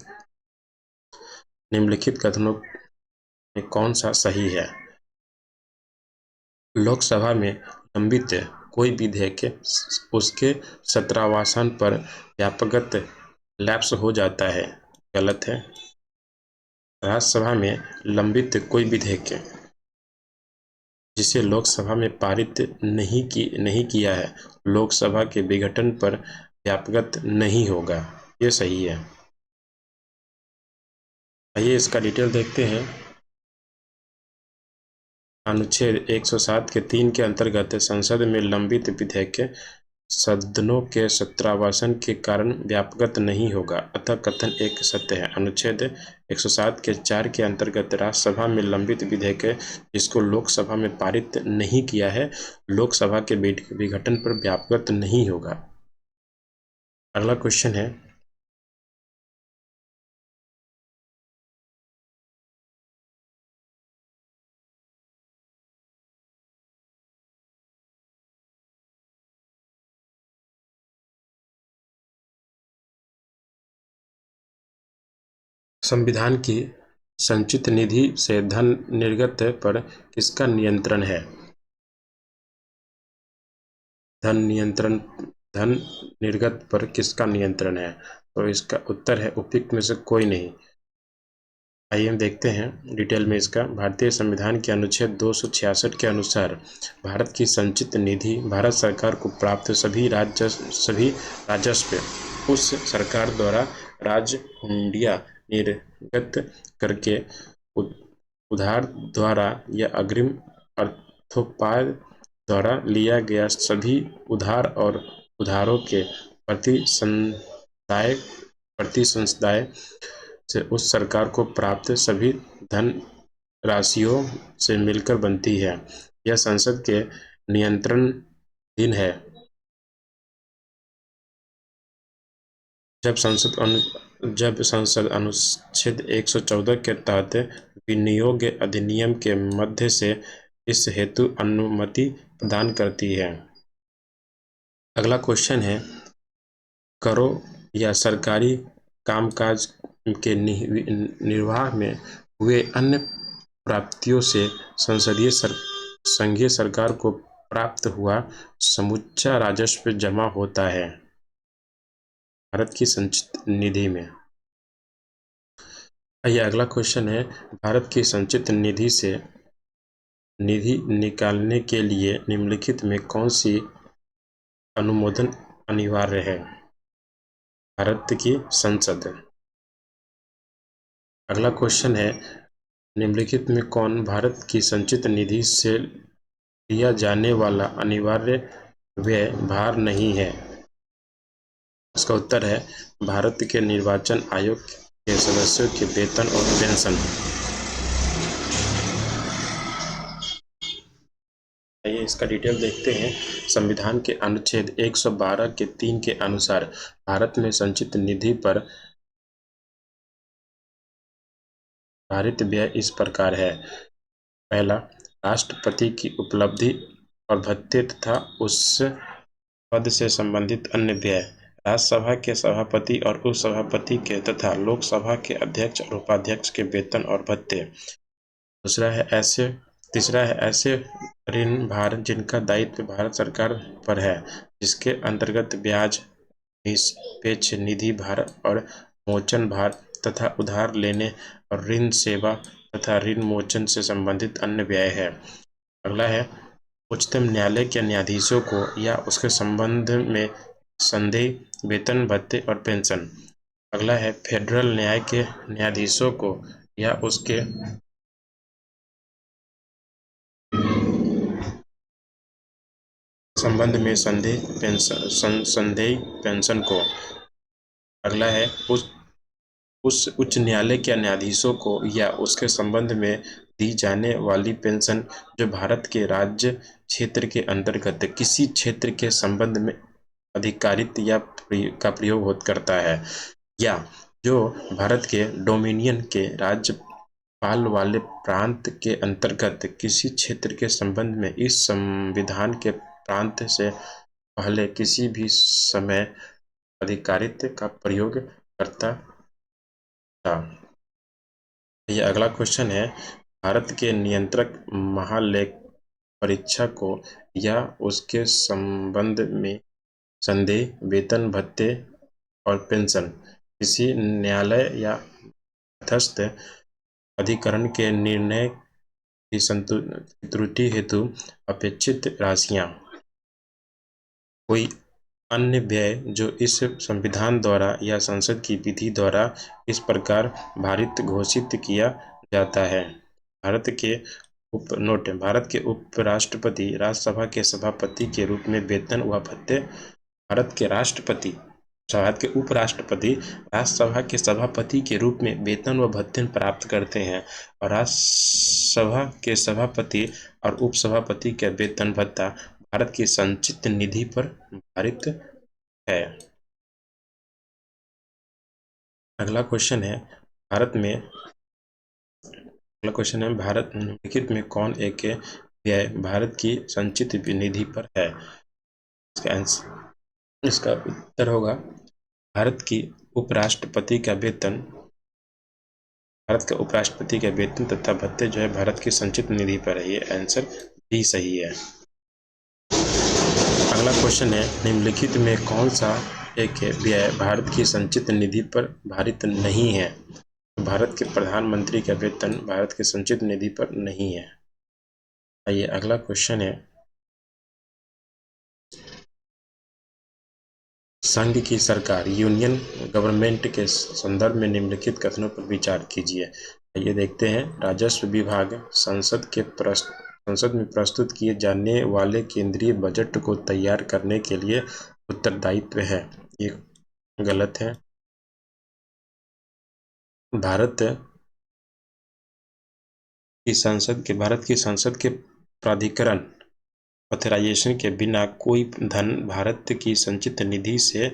निम्नलिखित कथनों में कौन सा सही है। लोकसभा में लंबित कोई विधेयक उसके सत्रावसान पर व्यापकत लैप्स हो जाता है, गलत है। राज्यसभा में लंबित कोई विधेयक जिसे लोकसभा में पारित नहीं किया है, लोकसभा के विघटन पर व्यापकत नहीं होगा, ये सही है। आइए इसका डिटेल देखते हैं। अनुच्छेद 107 के 3 के अंतर्गत संसद में लंबित विधेयक सदनों के सत्रावसान के कारण व्यापकत नहीं होगा, अतः कथन एक सत्य है। अनुच्छेद 107 के 4 के अंतर्गत राज्यसभा में लंबित विधेयक जिसको लोकसभा में पारित नहीं किया है, लोकसभा के विघटन पर व्यापकत नहीं होगा। अगला क्वेश्चन है, संविधान की संचित निधि से धन निर्गत पर किसका नियंत्रण है? धन निर्गत पर किसका नियंत्रण है? तो इसका उत्तर है उपयुक्त में से कोई नहीं। आइए हम देखते हैं डिटेल में इसका। भारतीय संविधान के अनुच्छेद 266 के अनुसार भारत की संचित निधि भारत सरकार को प्राप्त सभी राजस्व उस सरकार द्वारा राजहुंडिया निर्गत करके उधार द्वारा या अग्रिम अर्थोपाय द्वारा लिया गया सभी उधार और उधारों के प्रति संदाय से उस सरकार को प्राप्त सभी धन राशियों से मिलकर बनती है। यह संसद के नियंत्रणाधीन है। जब संसद अनुच्छेद 114 के तहत विनियोग अधिनियम के मध्य से इस हेतु अनुमति प्रदान करती है। अगला क्वेश्चन है, करों या सरकारी कामकाज के निर्वाह में हुए अन्य प्राप्तियों से संघीय सरकार को प्राप्त हुआ समूचा राजस्व जमा होता है भारत की संचित निधि में। यह अगला क्वेश्चन है, भारत की संचित निधि से निधि निकालने के लिए निम्नलिखित में कौन सी अनुमोदन अनिवार्य है? भारत की संसद। अगला क्वेश्चन है, निम्नलिखित में कौन भारत की संचित निधि से लिया जाने वाला अनिवार्य व्यय भार नहीं है? इसका उत्तर है भारत के निर्वाचन आयोग के सदस्यों के वेतन और पेंशन। आइए इसका डिटेल देखते हैं। संविधान के अनुच्छेद 112 के 3 के अनुसार भारत में संचित निधि पर भारित व्यय इस प्रकार है। पहला, राष्ट्रपति की उपलब्धि और भत्ते तथा उस पद से संबंधित अन्य व्यय, राज्यसभा के सभापति और उपसभापति के तथा लोकसभा के अध्यक्ष और उपाध्यक्ष के वेतन और भत्ते। तीसरा है ऐसे ऋण भार जिनका दायित्व भारत सरकार पर है, जिसके अंतर्गत ब्याज, निष्पेक्ष निधि भार और मोचन भार तथा उधार लेने और ऋण सेवा तथा ऋण मोचन से संबंधित अन्य व्यय है। अगला है उच्चतम न्यायालय के न्यायाधीशों को या उसके संबंध में संदेह वेतन भत्ते और पेंशन। अगला है फेडरल न्याय के न्यायाधीशों को या उसके संबंध में संदेह पेंशन को। अगला है उस उच्च न्यायालय के न्यायाधीशों को या उसके संबंध में दी जाने वाली पेंशन जो भारत के राज्य क्षेत्र के अंतर्गत किसी क्षेत्र के संबंध में अधिकारित या का प्रयोग करता है, या जो भारत के डोमिनियन के राज्यपाल वाले प्रांत के अंतर्गत किसी क्षेत्र के संबंध में इस संविधान के प्रांत से पहले किसी भी समय अधिकारित का प्रयोग करता था। यह अगला क्वेश्चन है, भारत के नियंत्रक महालेख परीक्षक को या उसके संबंध में संदेह वेतन भत्ते और पेंशन किसी न्यायालय या तटस्थ अधिकरण के निर्णय की त्रुटि हेतु अपेक्षित राशियां, कोई अन्य व्यय जो इस संविधान द्वारा या संसद की विधि द्वारा इस प्रकार भारित घोषित किया जाता है। भारत के उपराष्ट्रपति राज्यसभा के सभापति के रूप में वेतन व भत्ते, भारत के उपराष्ट्रपति राज्यसभा के सभापति के रूप में वेतन व भत्ते प्राप्त करते हैं और राज्यसभा के सभापति और उपसभापति के वेतन भत्ता भारत की संचित निधि पर भारित है। अगला क्वेश्चन है, भारत निम्नलिखित में कौन एक व्यय भारत की संचित निधि पर है? इसका उत्तर होगा भारत की उपराष्ट्रपति का वेतन भारत के उपराष्ट्रपति के वेतन तथा भत्ते जो है भारत की संचित निधि पर है। ये आंसर भी सही है। अगला क्वेश्चन है, निम्नलिखित में कौन सा एक व्यय भारत की संचित निधि पर भारित नहीं है? भारत के प्रधानमंत्री का वेतन भारत की संचित निधि पर नहीं है। आइए अगला क्वेश्चन है, संघ की सरकार यूनियन गवर्नमेंट के संदर्भ में निम्नलिखित कथनों पर विचार कीजिए। ये देखते हैं, राजस्व विभाग संसद में प्रस्तुत किए जाने वाले केंद्रीय बजट को तैयार करने के लिए उत्तरदायित्व है। ये गलत है। भारत की संसद के प्राधिकरण ऑथराइजेशन के बिना कोई धन भारत की संचित निधि से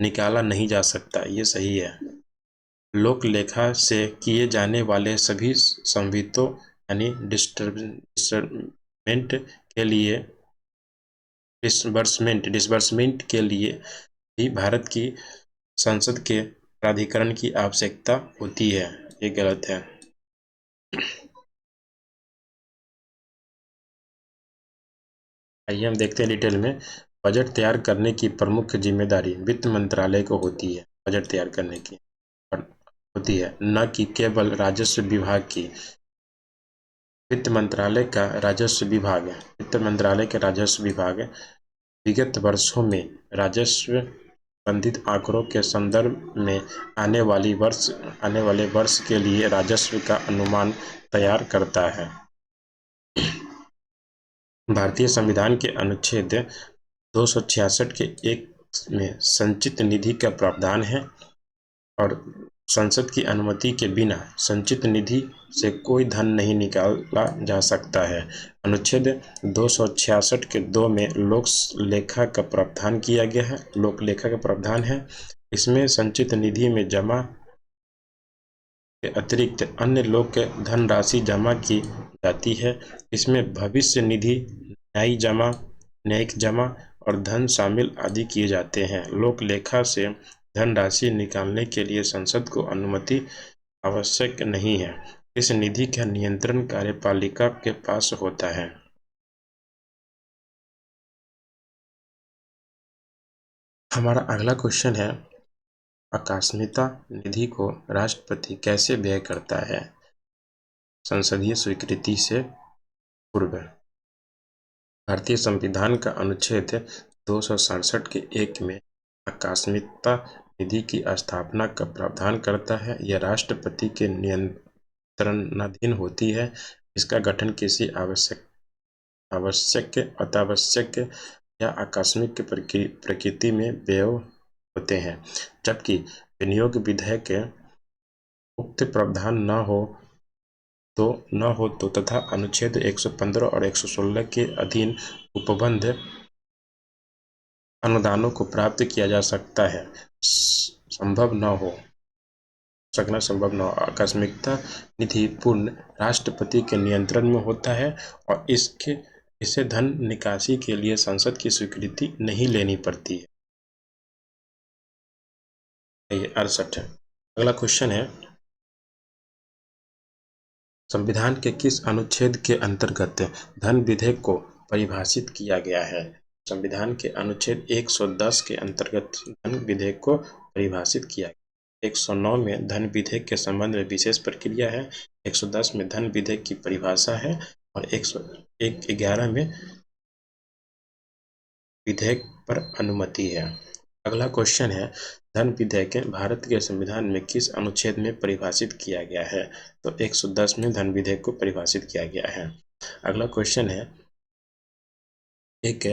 निकाला नहीं जा सकता। ये सही है। लोक लेखा से किए जाने वाले सभी संवितों यानी डिसबर्समेंट के लिए भी भारत की संसद के प्राधिकरण की आवश्यकता होती है। ये गलत है। आइए हम देखते हैं डिटेल में। बजट तैयार करने की प्रमुख जिम्मेदारी वित्त मंत्रालय को होती है। बजट तैयार करने की होती है, न कि केवल राजस्व विभाग की। वित्त मंत्रालय का राजस्व विभाग विगत वर्षों में राजस्व संबंधित आंकड़ों के संदर्भ में आने वाले वर्ष के लिए राजस्व का अनुमान तैयार करता है। भारतीय संविधान के अनुच्छेद 266 के 1 में संचित निधि का प्रावधान है और संसद की अनुमति के बिना संचित निधि से कोई धन नहीं निकाला जा सकता है। अनुच्छेद 266 के 2 में लोक लेखा का प्रावधान किया गया है। लोक लेखा का प्रावधान है, इसमें संचित निधि में जमा के अतिरिक्त अन्य लोक के धनराशि जमा की जाती है। इसमें भविष्य निधि, न्यायिक जमा और धन शामिल आदि किए जाते हैं। लोक लेखा से धनराशि निकालने के लिए संसद को अनुमति आवश्यक नहीं है। इस निधि का नियंत्रण कार्यपालिका के पास होता है। हमारा अगला क्वेश्चन है, आकस्मिकता निधि को राष्ट्रपति कैसे व्यय करता है संसदीय स्वीकृति से पूर्व? भारतीय संविधान का अनुच्छेद 267 के 1 में आकस्मिकता निधि की स्थापना का प्रावधान करता है। यह राष्ट्रपति के नियंत्रणाधीन होती है। इसका गठन किसी आवश्यक, अत्यावश्यक या आकस्मिक प्रकृति में व्यय होते हैं, जबकि विनियोग विधेयक उक्त प्रावधान न हो तो तथा अनुच्छेद 115 और 116 के अधीन उपबद्ध अनुदानों को प्राप्त किया जा सकता है संभव न हो। आकस्मिकता निधि पूर्ण राष्ट्रपति के नियंत्रण में होता है और इसे धन निकासी के लिए संसद की स्वीकृति नहीं लेनी पड़ती है। ये 68 है। अगला क्वेश्चन है, संविधान के किस अनुच्छेद के अंतर्गत धन विधेयक को परिभाषित किया गया है? संविधान के अनुच्छेद 110 के अंतर्गत धन विधेयक को परिभाषित किया गया। 109 में धन विधेयक के संबंध में विशेष प्रक्रिया है। 110 में धन विधेयक की परिभाषा है और 111 में विधेयक पर अनुमति है। अगला क्वेश्चन है, धन विधेयक भारत के संविधान में किस अनुच्छेद में परिभाषित किया गया है? तो 110 में धन विधेयक को परिभाषित किया गया है। अगला क्वेश्चन है, एक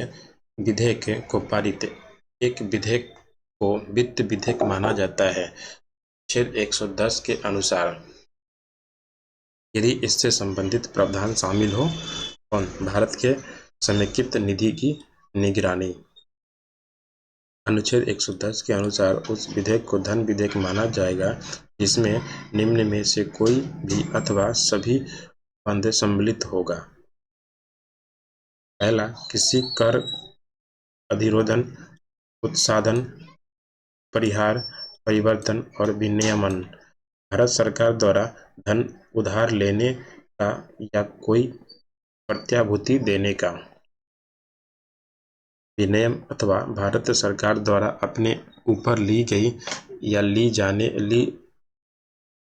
विधेयक को वित्त विधेयक माना जाता है अनुच्छेद 110 के अनुसार यदि इससे संबंधित प्रावधान शामिल हो। कौन? भारत के समेकित निधि की निगरानी। अनुच्छेद 110 के अनुसार उस विधेयक को धन विधेयक माना जाएगा जिसमें निम्न में से कोई भी अथवा सभी बंद सम्मिलित होगा। पहला, किसी कर अधिरोधन, उत्साधन, परिहार, परिवर्तन और विनियमन भारत सरकार द्वारा धन उधार लेने का या कोई प्रत्याभूति देने का विनियम अथवा भारत सरकार द्वारा अपने ऊपर ली गई या ली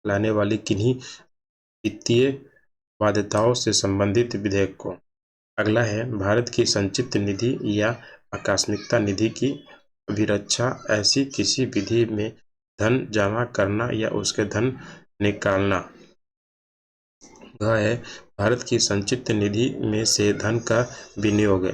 लाने वाली किन्हीं वित्तीय बाध्यताओं से संबंधित विधेयक को। अगला है भारत की संचित निधि या आकस्मिकता निधि की अभिरक्षा ऐसी किसी विधि में धन जमा करना या उसके धन निकालना। वह है भारत की संचित निधि में से धन का विनियोग।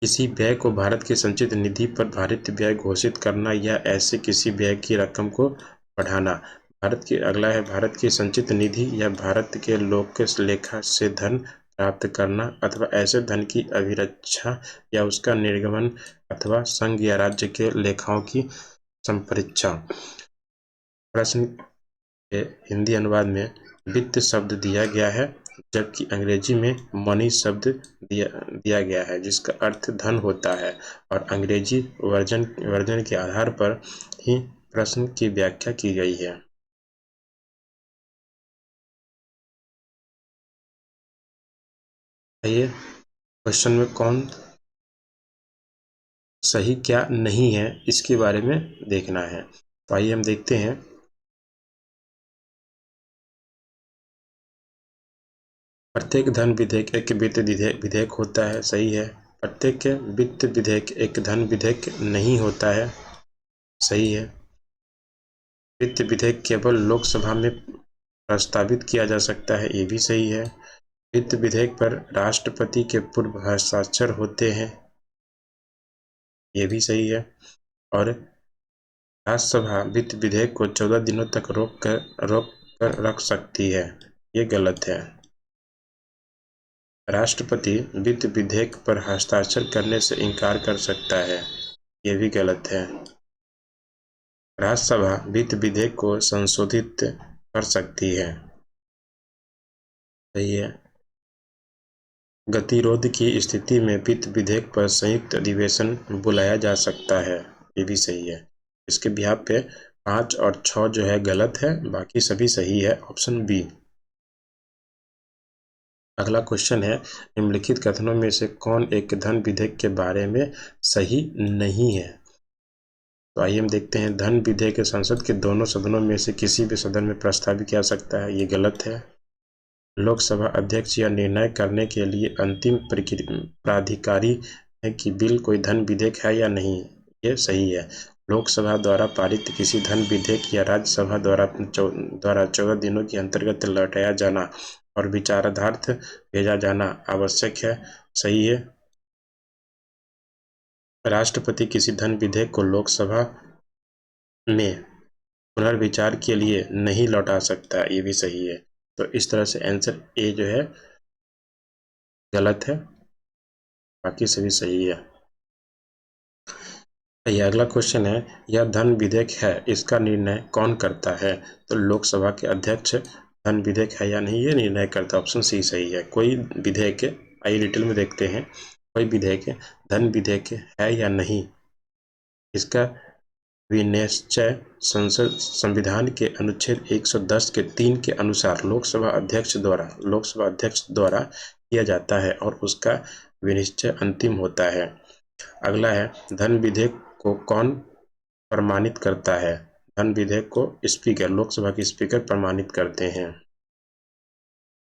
किसी व्यय को भारत की संचित निधि पर भारित व्यय घोषित करना या ऐसे किसी व्यय की रकम को बढ़ाना। अगला है भारत की संचित निधि या भारत के लोक लेखा से धन प्राप्त करना अथवा ऐसे धन की अभिरक्षा या उसका निर्गमन अथवा संघ या राज्य के लेखाओं की संपरीक्षा। प्रश्न के हिंदी अनुवाद में वित्त शब्द दिया गया है जबकि अंग्रेजी में मनी शब्द दिया गया है जिसका अर्थ धन होता है और अंग्रेजी वर्जन के आधार पर ही प्रश्न की व्याख्या की गई है। ये क्वेश्चन में कौन सही क्या नहीं है इसके बारे में देखना है। तो आइए हम देखते हैं। प्रत्येक धन विधेयक एक वित्त विधेयक होता है, सही है। प्रत्येक वित्त विधेयक एक धन विधेयक नहीं होता है, सही है। वित्त विधेयक केवल लोकसभा में प्रस्तावित किया जा सकता है, ये भी सही है। वित्त विधेयक पर राष्ट्रपति के पूर्व हस्ताक्षर होते हैं, ये भी सही है। और राज्यसभा वित्त विधेयक को 14 दिनों तक रोक कर रख सकती है, ये गलत है। राष्ट्रपति वित्त विधेयक पर हस्ताक्षर करने से इनकार कर सकता है, ये भी गलत है। राज्यसभा वित्त विधेयक को संशोधित कर सकती है, सही है। गतिरोध की स्थिति में वित्त विधेयक पर संयुक्त अधिवेशन बुलाया जा सकता है, ये भी सही है। इसके बिहाफ पे 5 और 6 जो है गलत है, बाकी सभी सही है, ऑप्शन बी। अगला क्वेश्चन है निम्नलिखित कथनों में से कौन एक धन विधेयक के बारे में सही नहीं है। तो आइए हम देखते हैं। धन विधेयक संसद के दोनों सदनों में से किसी भी सदन में प्रस्तावित किया जा सकता है, ये गलत है। लोकसभा अध्यक्ष यह निर्णय करने के लिए अंतिम प्राधिकारी है कि बिल कोई धन विधेयक है या नहीं, ये सही है। लोकसभा द्वारा पारित किसी धन विधेयक या राज्यसभा द्वारा 14 दिनों के अंतर्गत लौटाया जाना और विचारार्थ भेजा जाना आवश्यक है, सही है। राष्ट्रपति किसी धन विधेयक को लोकसभा में पुनर्विचार के लिए नहीं लौटा सकता, ये भी सही है। तो इस तरह से आंसर ए जो है गलत है, बाकी सभी सही है। ये अगला क्वेश्चन है यह धन विधेयक है, इसका निर्णय कौन करता है। तो लोकसभा के अध्यक्ष धन विधेयक है या नहीं ये निर्णय करता, ऑप्शन सी सही है। कोई विधेयक, आइए डिटेल में देखते हैं। कोई विधेयक धन विधेयक है या नहीं इसका विनिश्चय संसद संविधान के अनुच्छेद 110 के 3 के अनुसार लोकसभा अध्यक्ष द्वारा किया जाता है और उसका विनिश्चय अंतिम होता है। अगला है धन विधेयक को कौन प्रमाणित करता है। धन विधेयक को स्पीकर, लोकसभा के स्पीकर प्रमाणित करते हैं।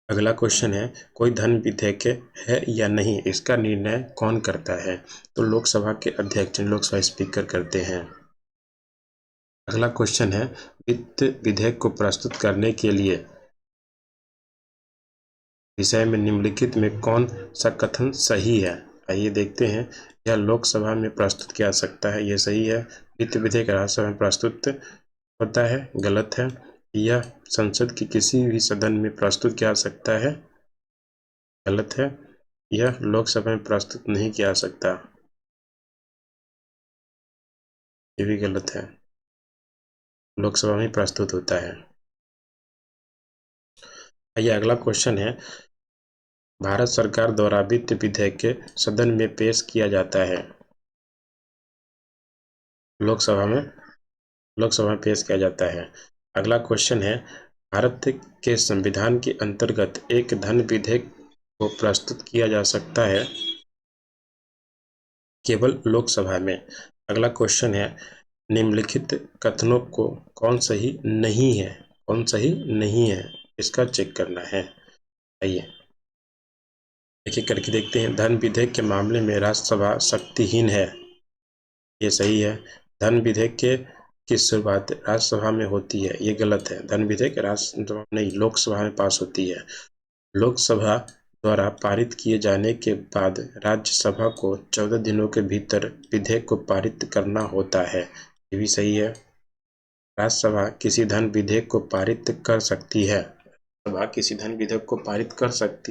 अगला क्वेश्चन है कोई धन विधेयक है या नहीं इसका निर्णय कौन करता है। तो लोकसभा के अध्यक्ष, लोकसभा स्पीकर करते हैं। अगला क्वेश्चन है वित्त विधेयक को प्रस्तुत करने के लिए विषय में निम्नलिखित में कौन सा कथन सही है। आइए देखते हैं। यह लोकसभा में प्रस्तुत किया जा सकता है, यह सही है। वित्त विधेयक राज्यसभा में प्रस्तुत होता है, गलत है। यह संसद के किसी भी सदन में प्रस्तुत किया जा सकता है, गलत है। यह लोकसभा में प्रस्तुत नहीं किया जा सकता, ये भी गलत है। लोकसभा में प्रस्तुत होता है। आइए अगला क्वेश्चन है भारत सरकार द्वारा वित्त विधेयक सदन में पेश किया जाता है। लोकसभा में पेश किया जाता है। अगला क्वेश्चन है, भारत के संविधान के अंतर्गत एक धन विधेयक को प्रस्तुत किया जा सकता है केवल लोकसभा में। अगला क्वेश्चन है, निम्नलिखित कथनों को कौन सही नहीं है, इसका चेक करना है। आइए एक एक करके देखते हैं। धन विधेयक के मामले में राज्यसभा शक्तिहीन है, ये सही है। धन विधेयक की शुरुआत राज्यसभा में होती है, ये गलत है। धन विधेयक राज्यसभा नहीं, लोकसभा में पास होती है। लोकसभा द्वारा पारित किए जाने के बाद राज्यसभा को 14 दिनों के भीतर विधेयक को पारित करना होता है, ये भी सही है। राज्यसभा किसी धन विधेयक को पारित कर सकती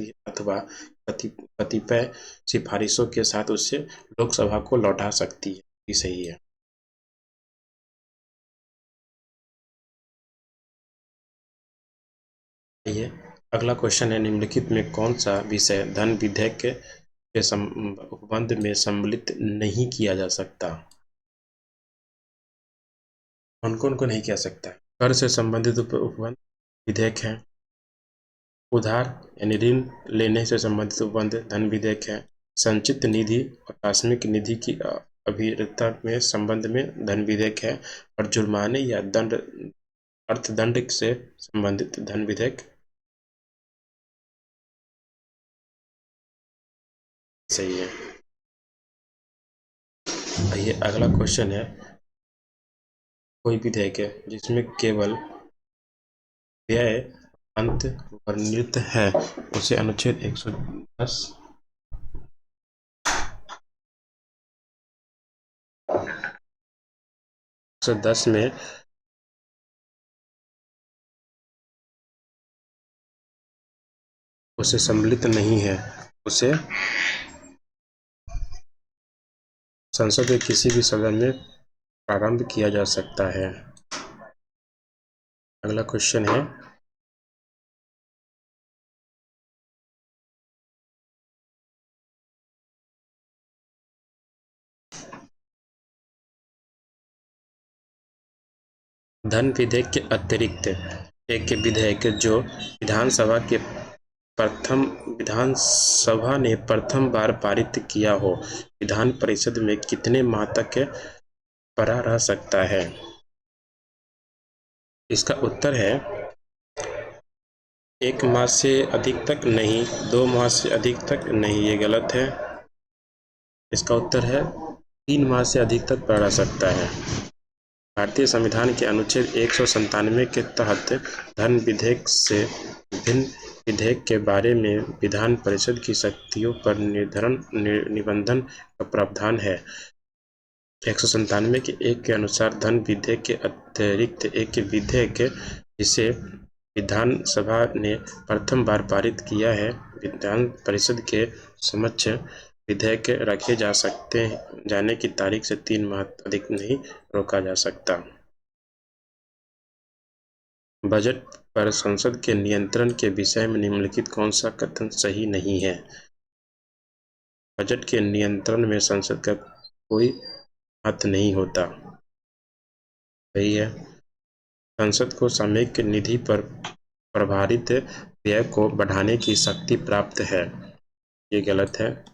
है, अथवा कतिपय सिफारिशों के साथ उसे लोकसभा को लौटा सकती है, ये सही है। ये अगला क्वेश्चन है, निम्नलिखित में कौन सा विषय धन विधेयक के उपबंध में सम्मिलित नहीं किया जा सकता? कौन कौन को नहीं किया सकता? कर से संबंधित उपबंध विधेयक है, उधार यानी ऋण लेने से संबंधित उपबंध धन विधेयक है, संचित निधि और आकस्मिक निधि की अभिरता में संबंध में धन विधेयक है, और जुर्माने या अर्थदंड से संबंधित धन विधेयक सही है। ये अगला क्वेश्चन है, कोई विधेयक है जिसमें केवल व्यय अंत वर्णित है, उसे अनुच्छेद 110 में उसे सम्मिलित नहीं है, उसे संसद के किसी भी सदन में प्रारंभ किया जा सकता है। अगला क्वेश्चन है, धन विधेयक के अतिरिक्त एक विधेयक जो विधानसभा ने प्रथम बार पारित किया हो, विधान परिषद में कितने माह तक पड़ा रह सकता है? इसका उत्तर है 1 माह से अधिक तक नहीं, 2 माह से अधिक तक नहीं, ये गलत है। इसका उत्तर है 3 माह से अधिक तक पड़ा रह सकता है। भारतीय संविधान के अनुच्छेद 197 के तहत धन विधेयक से भिन्न विधेयक के बारे में विधान परिषद की शक्तियों पर निबंधन का प्रावधान है। 197 के 1 के अनुसार धन विधेयक के अतिरिक्त एक विधेयक जिसे विधानसभा ने प्रथम बार पारित किया है, विधान परिषद के समक्ष विधेयक रखे जाने की तारीख से 3 माह अधिक नहीं रोका जा सकता। बजट पर संसद के नियंत्रण के विषय में निम्नलिखित कौन सा कथन सही नहीं है? बजट के नियंत्रण में संसद का कोई हाथ नहीं होता, सही है। संसद को सामयिक निधि पर प्रभारित व्यय को बढ़ाने की शक्ति प्राप्त है, ये गलत है।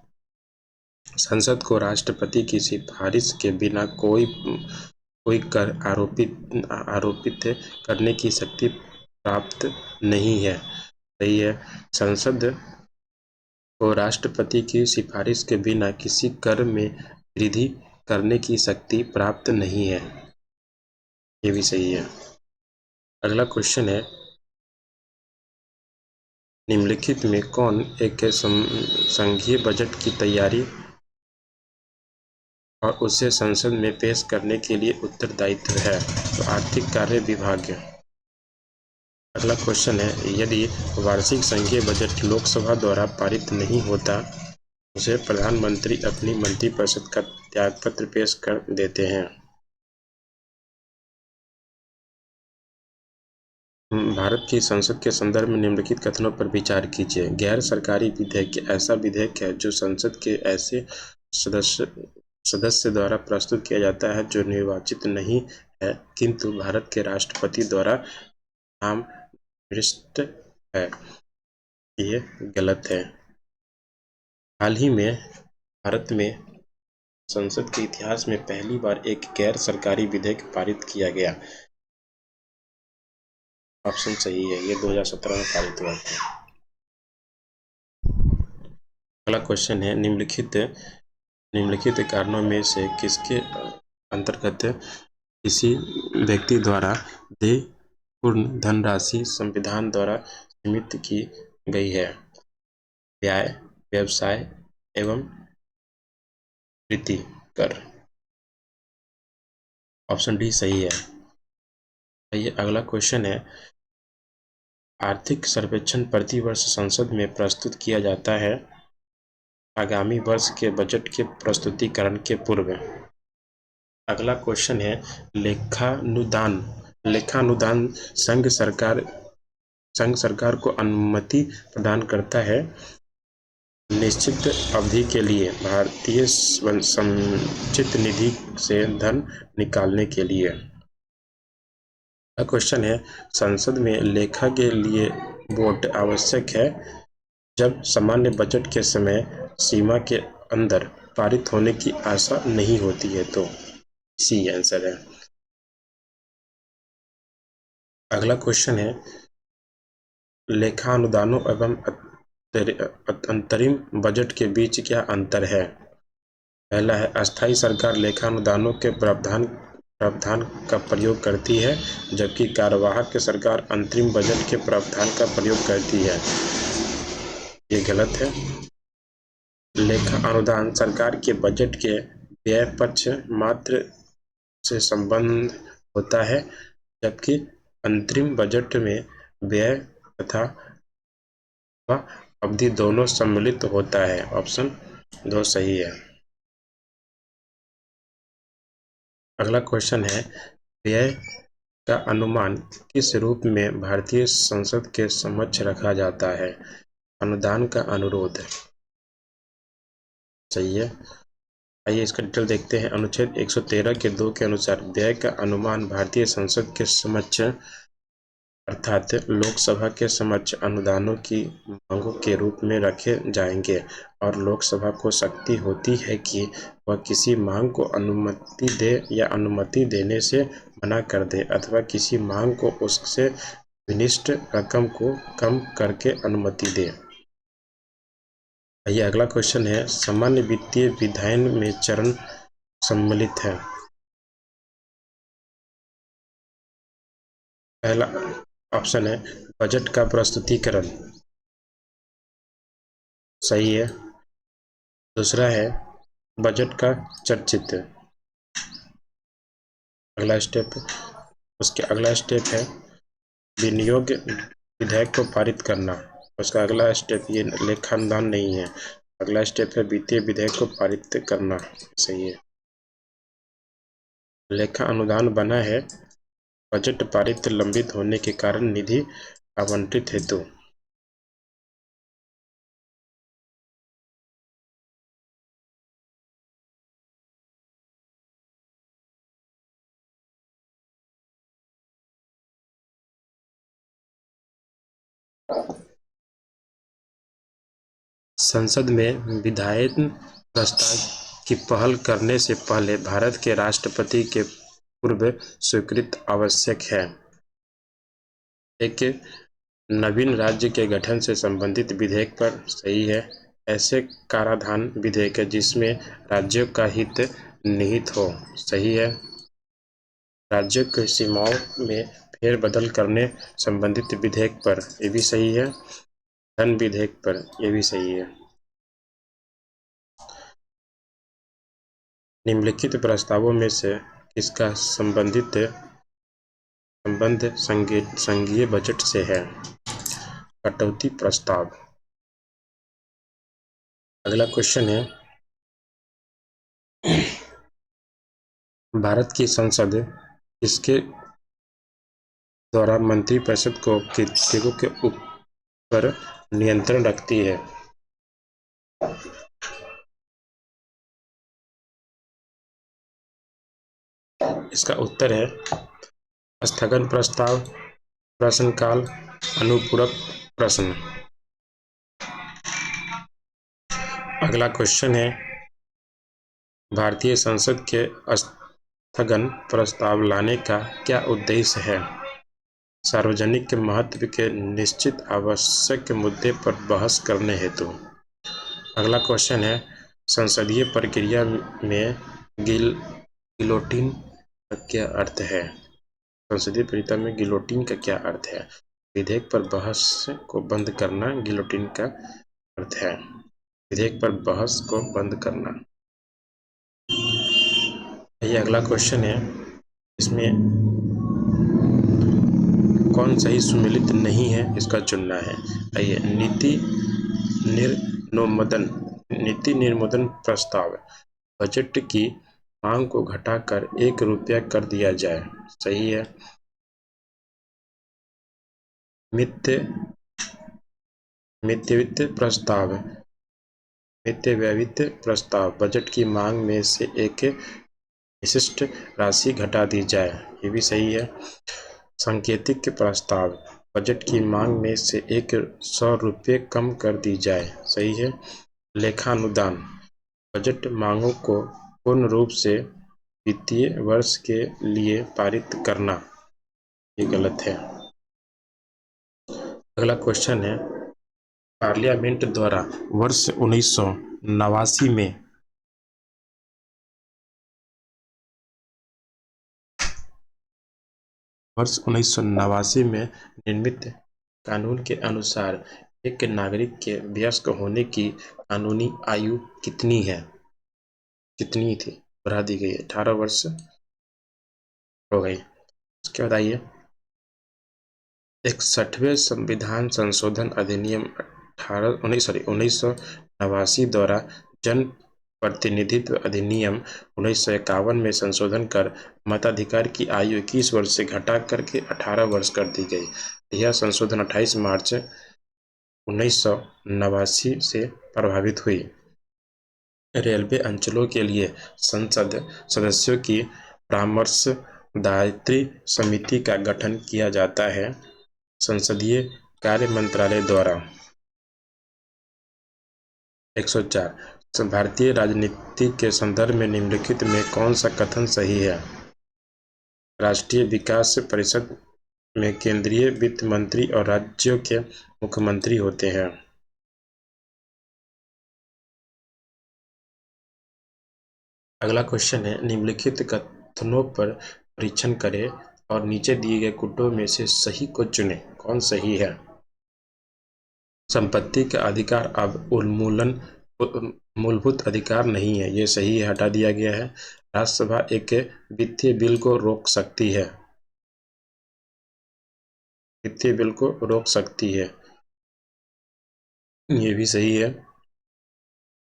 संसद को राष्ट्रपति की सिफारिश के बिना कोई कर आरोपित करने की शक्ति प्राप्त नहीं है, सही है। संसद को राष्ट्रपति की सिफारिश के बिना किसी कर में वृद्धि करने की शक्ति प्राप्त नहीं है, ये भी सही है। अगला क्वेश्चन है, निम्नलिखित में कौन एक संघीय बजट की तैयारी और उसे संसद में पेश करने के लिए उत्तरदायित्व है? तो आर्थिक कार्य विभाग। अगला क्वेश्चन है, यदि वार्षिक संघीय बजट लोकसभा द्वारा पारित नहीं होता, उसे प्रधानमंत्री अपनी मंत्रिपरिषद का त्यागपत्र पेश कर देते हैं। भारत की संसद के संदर्भ में निम्नलिखित कथनों पर विचार कीजिए। गैर सरकारी विधेयक ऐसा विधेयक है जो संसद के ऐसे सदस्य द्वारा प्रस्तुत किया जाता है जो निर्वाचित नहीं है किंतु भारत के राष्ट्रपति द्वारा नाम निर्दिष्ट है। ये गलत है। हाल ही में भारत में संसद के इतिहास में पहली बार एक गैर सरकारी विधेयक पारित किया गया। ऑप्शन सही है, ये 2017 में पारित हुआ था। अगला क्वेश्चन है, निम्नलिखित कारणों में से किसके अंतर्गत किसी व्यक्ति द्वारा देय पूर्ण धनराशि संविधान द्वारा सीमित की गई है? व्यय, व्यवसाय एवं प्रीति कर। ऑप्शन डी सही है। ये अगला क्वेश्चन है, आर्थिक सर्वेक्षण प्रतिवर्ष संसद में प्रस्तुत किया जाता है आगामी वर्ष के बजट के प्रस्तुतिकरण के पूर्व। अगला क्वेश्चन है, लेखानुदान संघ सरकार को अनुमति प्रदान करता है निश्चित अवधि के लिए भारतीय संचित निधि से धन निकालने के लिए। क्वेश्चन है, संसद में लेखा के लिए वोट आवश्यक है जब सामान्य बजट के समय सीमा के अंदर पारित होने की आशा नहीं होती है, तो सी आंसर है। अगला क्वेश्चन है, लेखानुदानों एवं अंतरिम बजट के बीच क्या अंतर है? पहला है, अस्थायी सरकार लेखानुदानों के प्रावधान का प्रयोग करती है जबकि कार्यवाहक सरकार अंतरिम बजट के प्रावधान का प्रयोग करती है। ये गलत है। लेखा अनुदान सरकार के बजट के व्यय पक्ष मात्र से संबंध होता है जबकि अंतरिम बजट में व्यय तथा अवधि दोनों सम्मिलित होता है। ऑप्शन 2 सही है। अगला क्वेश्चन है, व्यय का अनुमान किस रूप में भारतीय संसद के समक्ष रखा जाता है? अनुदान का अनुरोध। सही है। आइए इसका डिटेल देखते हैं। अनुच्छेद 113 के 2 के अनुसार व्यय का अनुमान भारतीय संसद के समक्ष अर्थात लोकसभा के समक्ष अनुदानों की मांगों के रूप में रखे जाएंगे और लोकसभा को शक्ति होती है कि वह किसी मांग को अनुमति दे या अनुमति देने से मना कर दे अथवा किसी मांग को उससे विनिष्ट रकम को कम करके अनुमति दे। ये अगला क्वेश्चन है, सामान्य वित्तीय विधान में चरण सम्मिलित है। पहला ऑप्शन है बजट का प्रस्तुतिकरण। सही है। दूसरा है बजट का चर्चित। अगला स्टेप उसके अगला स्टेप है विनियोग विधेयक को पारित करना। उसका अगला स्टेप ये लेखानुदान नहीं है। अगला स्टेप है वित्तीय विधेयक को पारित करना। सही है। लेखा अनुदान बना है बजट पारित लंबित होने के कारण निधि आवंटित हेतु। संसद में विधायन प्रस्ताव की पहल करने से पहले भारत के राष्ट्रपति के पूर्व स्वीकृति आवश्यक है। एक नवीन राज्य के गठन से संबंधित विधेयक पर। सही है। ऐसे कराधान विधेयक है जिसमें राज्यों का हित निहित हो। सही है। राज्यों की सीमाओं में फेरबदल करने संबंधित विधेयक पर। ये भी सही है। धन विधेयक पर। ये भी सही है। निम्नलिखित प्रस्तावों में से किसका संबंध संघीय बजट से है? कटौती प्रस्ताव। अगला क्वेश्चन है, भारत की संसद किसके द्वारा मंत्रिपरिषद को विधेयकों के ऊपर नियंत्रण रखती है? इसका उत्तर है स्थगन प्रस्ताव, प्रश्नकाल, अनुपूरक प्रश्न। अगला क्वेश्चन है भारतीय संसद के स्थगन प्रस्ताव लाने का क्या उद्देश्य है? सार्वजनिक महत्व के निश्चित आवश्यक मुद्दे पर बहस करने हेतु। अगला क्वेश्चन है संसदीय प्रक्रिया में गिलोटिन का क्या अर्थ है? संसदीय प्रक्रिया में गिलोटिन का क्या अर्थ है? विधेयक पर बहस को बंद करना गिलोटिन का अर्थ है। विधेयक पर बहस को बंद करना। ये अगला क्वेश्चन है इसमें कौन सही सुमेलित नहीं है इसका चुनना है। आइए नीति निर्मोदन प्रस्ताव बजट की मांग को घटाकर ₹1 कर दिया जाए, सही है। मितव्ययित प्रस्ताव बजट की मांग में से एक विशिष्ट राशि घटा दी जाए, ये भी सही है। सांकेतिक प्रस्ताव बजट की मांग में से ₹100 कम कर दी जाए, सही है। लेखानुदान बजट मांगों को पूर्ण रूप से वित्तीय वर्ष के लिए पारित करना, ये गलत है। अगला क्वेश्चन है पार्लियामेंट द्वारा वर्ष 1989 में निर्मित कानून के अनुसार एक नागरिक के वयस्क होने की कानूनी आयु कितनी थी? बढ़ा दी गई, 18 वर्ष हो गई। उसके बाद आइए 61वें संविधान संशोधन अधिनियम 1989 द्वारा जन प्रतिनिधित्व अधिनियम 1951 में संशोधन कर मताधिकार की आयु 21 वर्ष से घटा करके 18 वर्ष कर दी गई। यह संशोधन 28 मार्च 1989 से प्रभावित हुई। रेलवे अंचलों के लिए संसद सदस्यों की परामर्शदात्री समिति का गठन किया जाता है संसदीय कार्य मंत्रालय द्वारा। 104 भारतीय राजनीति के संदर्भ में निम्नलिखित में कौन सा कथन सही है? राष्ट्रीय विकास परिषद में केंद्रीय वित्त मंत्री और राज्यों के मुख्यमंत्री होते हैं। अगला क्वेश्चन है निम्नलिखित कथनों पर परीक्षण करें और नीचे दिए गए गुटों में से सही को चुनें। कौन सही है? संपत्ति का अधिकार अब मूलभूत अधिकार नहीं है, ये सही है, हटा दिया गया है। राज्यसभा एक वित्तीय बिल को रोक सकती है, ये भी सही है।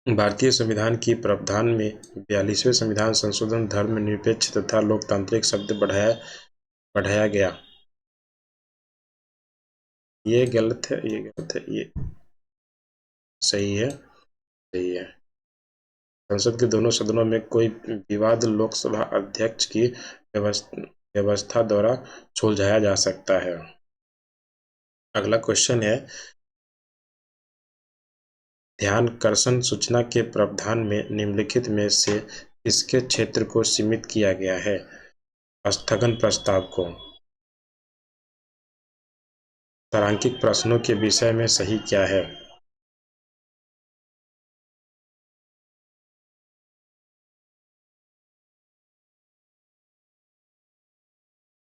भारतीय संविधान की प्रावधान में 42वें संविधान संशोधन धर्मनिरपेक्ष तथा लोकतांत्रिक शब्द बढ़ाया गया, ये गलत है, ये सही है। संसद के दोनों सदनों में कोई विवाद लोकसभा अध्यक्ष की व्यवस्था द्वारा सुलझाया जा सकता है। अगला क्वेश्चन है ध्यानाकर्षण सूचना के प्रावधान में निम्नलिखित में से किसके क्षेत्र को सीमित किया गया है? स्थगन प्रस्ताव को। तारांकित प्रश्नों के विषय में सही क्या है?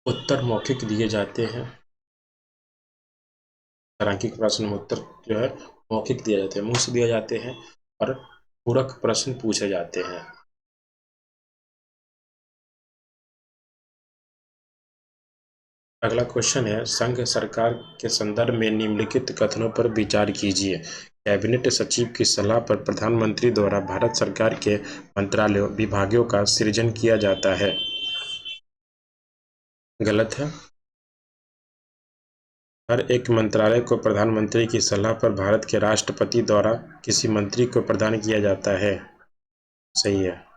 उत्तर मौखिक दिए जाते हैं। तारांकित प्रश्न में उत्तर जो है मौखिक दिए जाते हैं, मुंह से दिए जाते हैं और पूरक प्रश्न पूछे जाते हैं। अगला क्वेश्चन है संघ सरकार के संदर्भ में निम्नलिखित कथनों पर विचार कीजिए। कैबिनेट सचिव की सलाह पर प्रधानमंत्री द्वारा भारत सरकार के मंत्रालयों विभागों का सृजन किया जाता है, गलत है। हर एक मंत्रालय को प्रधानमंत्री की सलाह पर भारत के राष्ट्रपति द्वारा किसी मंत्री को प्रदान किया जाता है, सही है।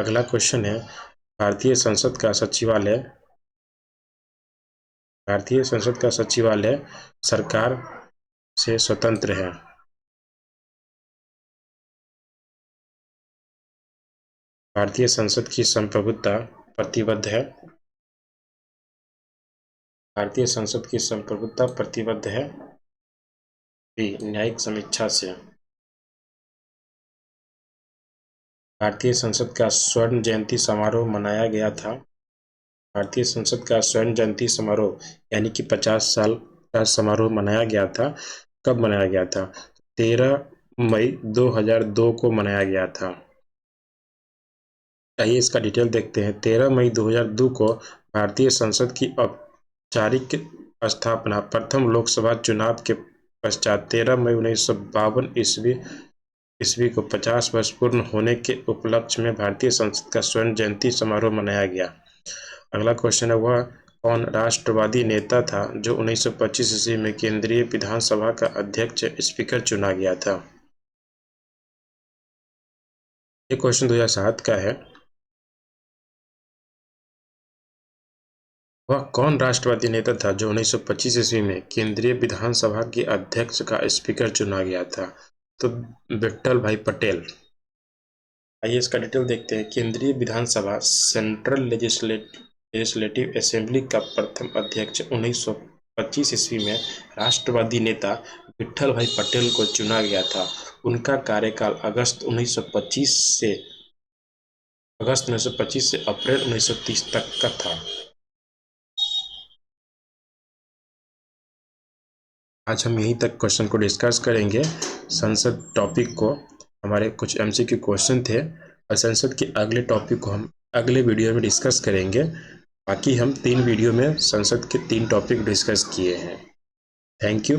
अगला क्वेश्चन है, भारतीय संसद का सचिवालय सरकार से स्वतंत्र है। भारतीय संसद की संप्रभुता प्रतिबद्ध है। भारतीय संसद की संप्रभुता प्रतिबद्ध है न्यायिक समीक्षा से। भारतीय संसद का स्वर्ण जयंती समारोह मनाया गया था। भारतीय संसद का स्वर्ण जयंती समारोह यानी कि 50 साल का समारोह मनाया गया था। कब मनाया गया था? 13 मई 2002 को मनाया गया था। आइए इसका डिटेल देखते हैं। 13 मई 2002 को भारतीय संसद की औपचारिक स्थापना प्रथम लोकसभा चुनाव के पश्चात 13 मई 1952 ईस्वी को 50 वर्ष पूर्ण होने के उपलक्ष्य में भारतीय संसद का स्वर्ण जयंती समारोह मनाया गया। अगला क्वेश्चन है, वह कौन राष्ट्रवादी नेता था जो 1925 ईस्वी में केंद्रीय विधानसभा का अध्यक्ष स्पीकर चुना गया था? ये क्वेश्चन 2007 का है। वह कौन राष्ट्रवादी नेता था जो 1925 ईस्वी में केंद्रीय विधानसभा के अध्यक्ष का स्पीकर चुना गया था? तो विट्ठल भाई पटेल। आइए इसका डिटेल देखते हैं। केंद्रीय विधानसभा सेंट्रल लेजिस्लेटिव असेंबली का प्रथम अध्यक्ष 1925 ईस्वी में राष्ट्रवादी नेता विट्ठल भाई पटेल को चुना गया था। उनका कार्यकाल अगस्त 1925 से अप्रैल 1930 तक का था। आज हम यहीं तक क्वेश्चन को डिस्कस करेंगे। संसद टॉपिक को हमारे कुछ एमसीक्यू क्वेश्चन थे और संसद के अगले टॉपिक को हम अगले वीडियो में डिस्कस करेंगे। बाकी हम 3 वीडियो में संसद के 3 टॉपिक डिस्कस किए हैं। Thank you.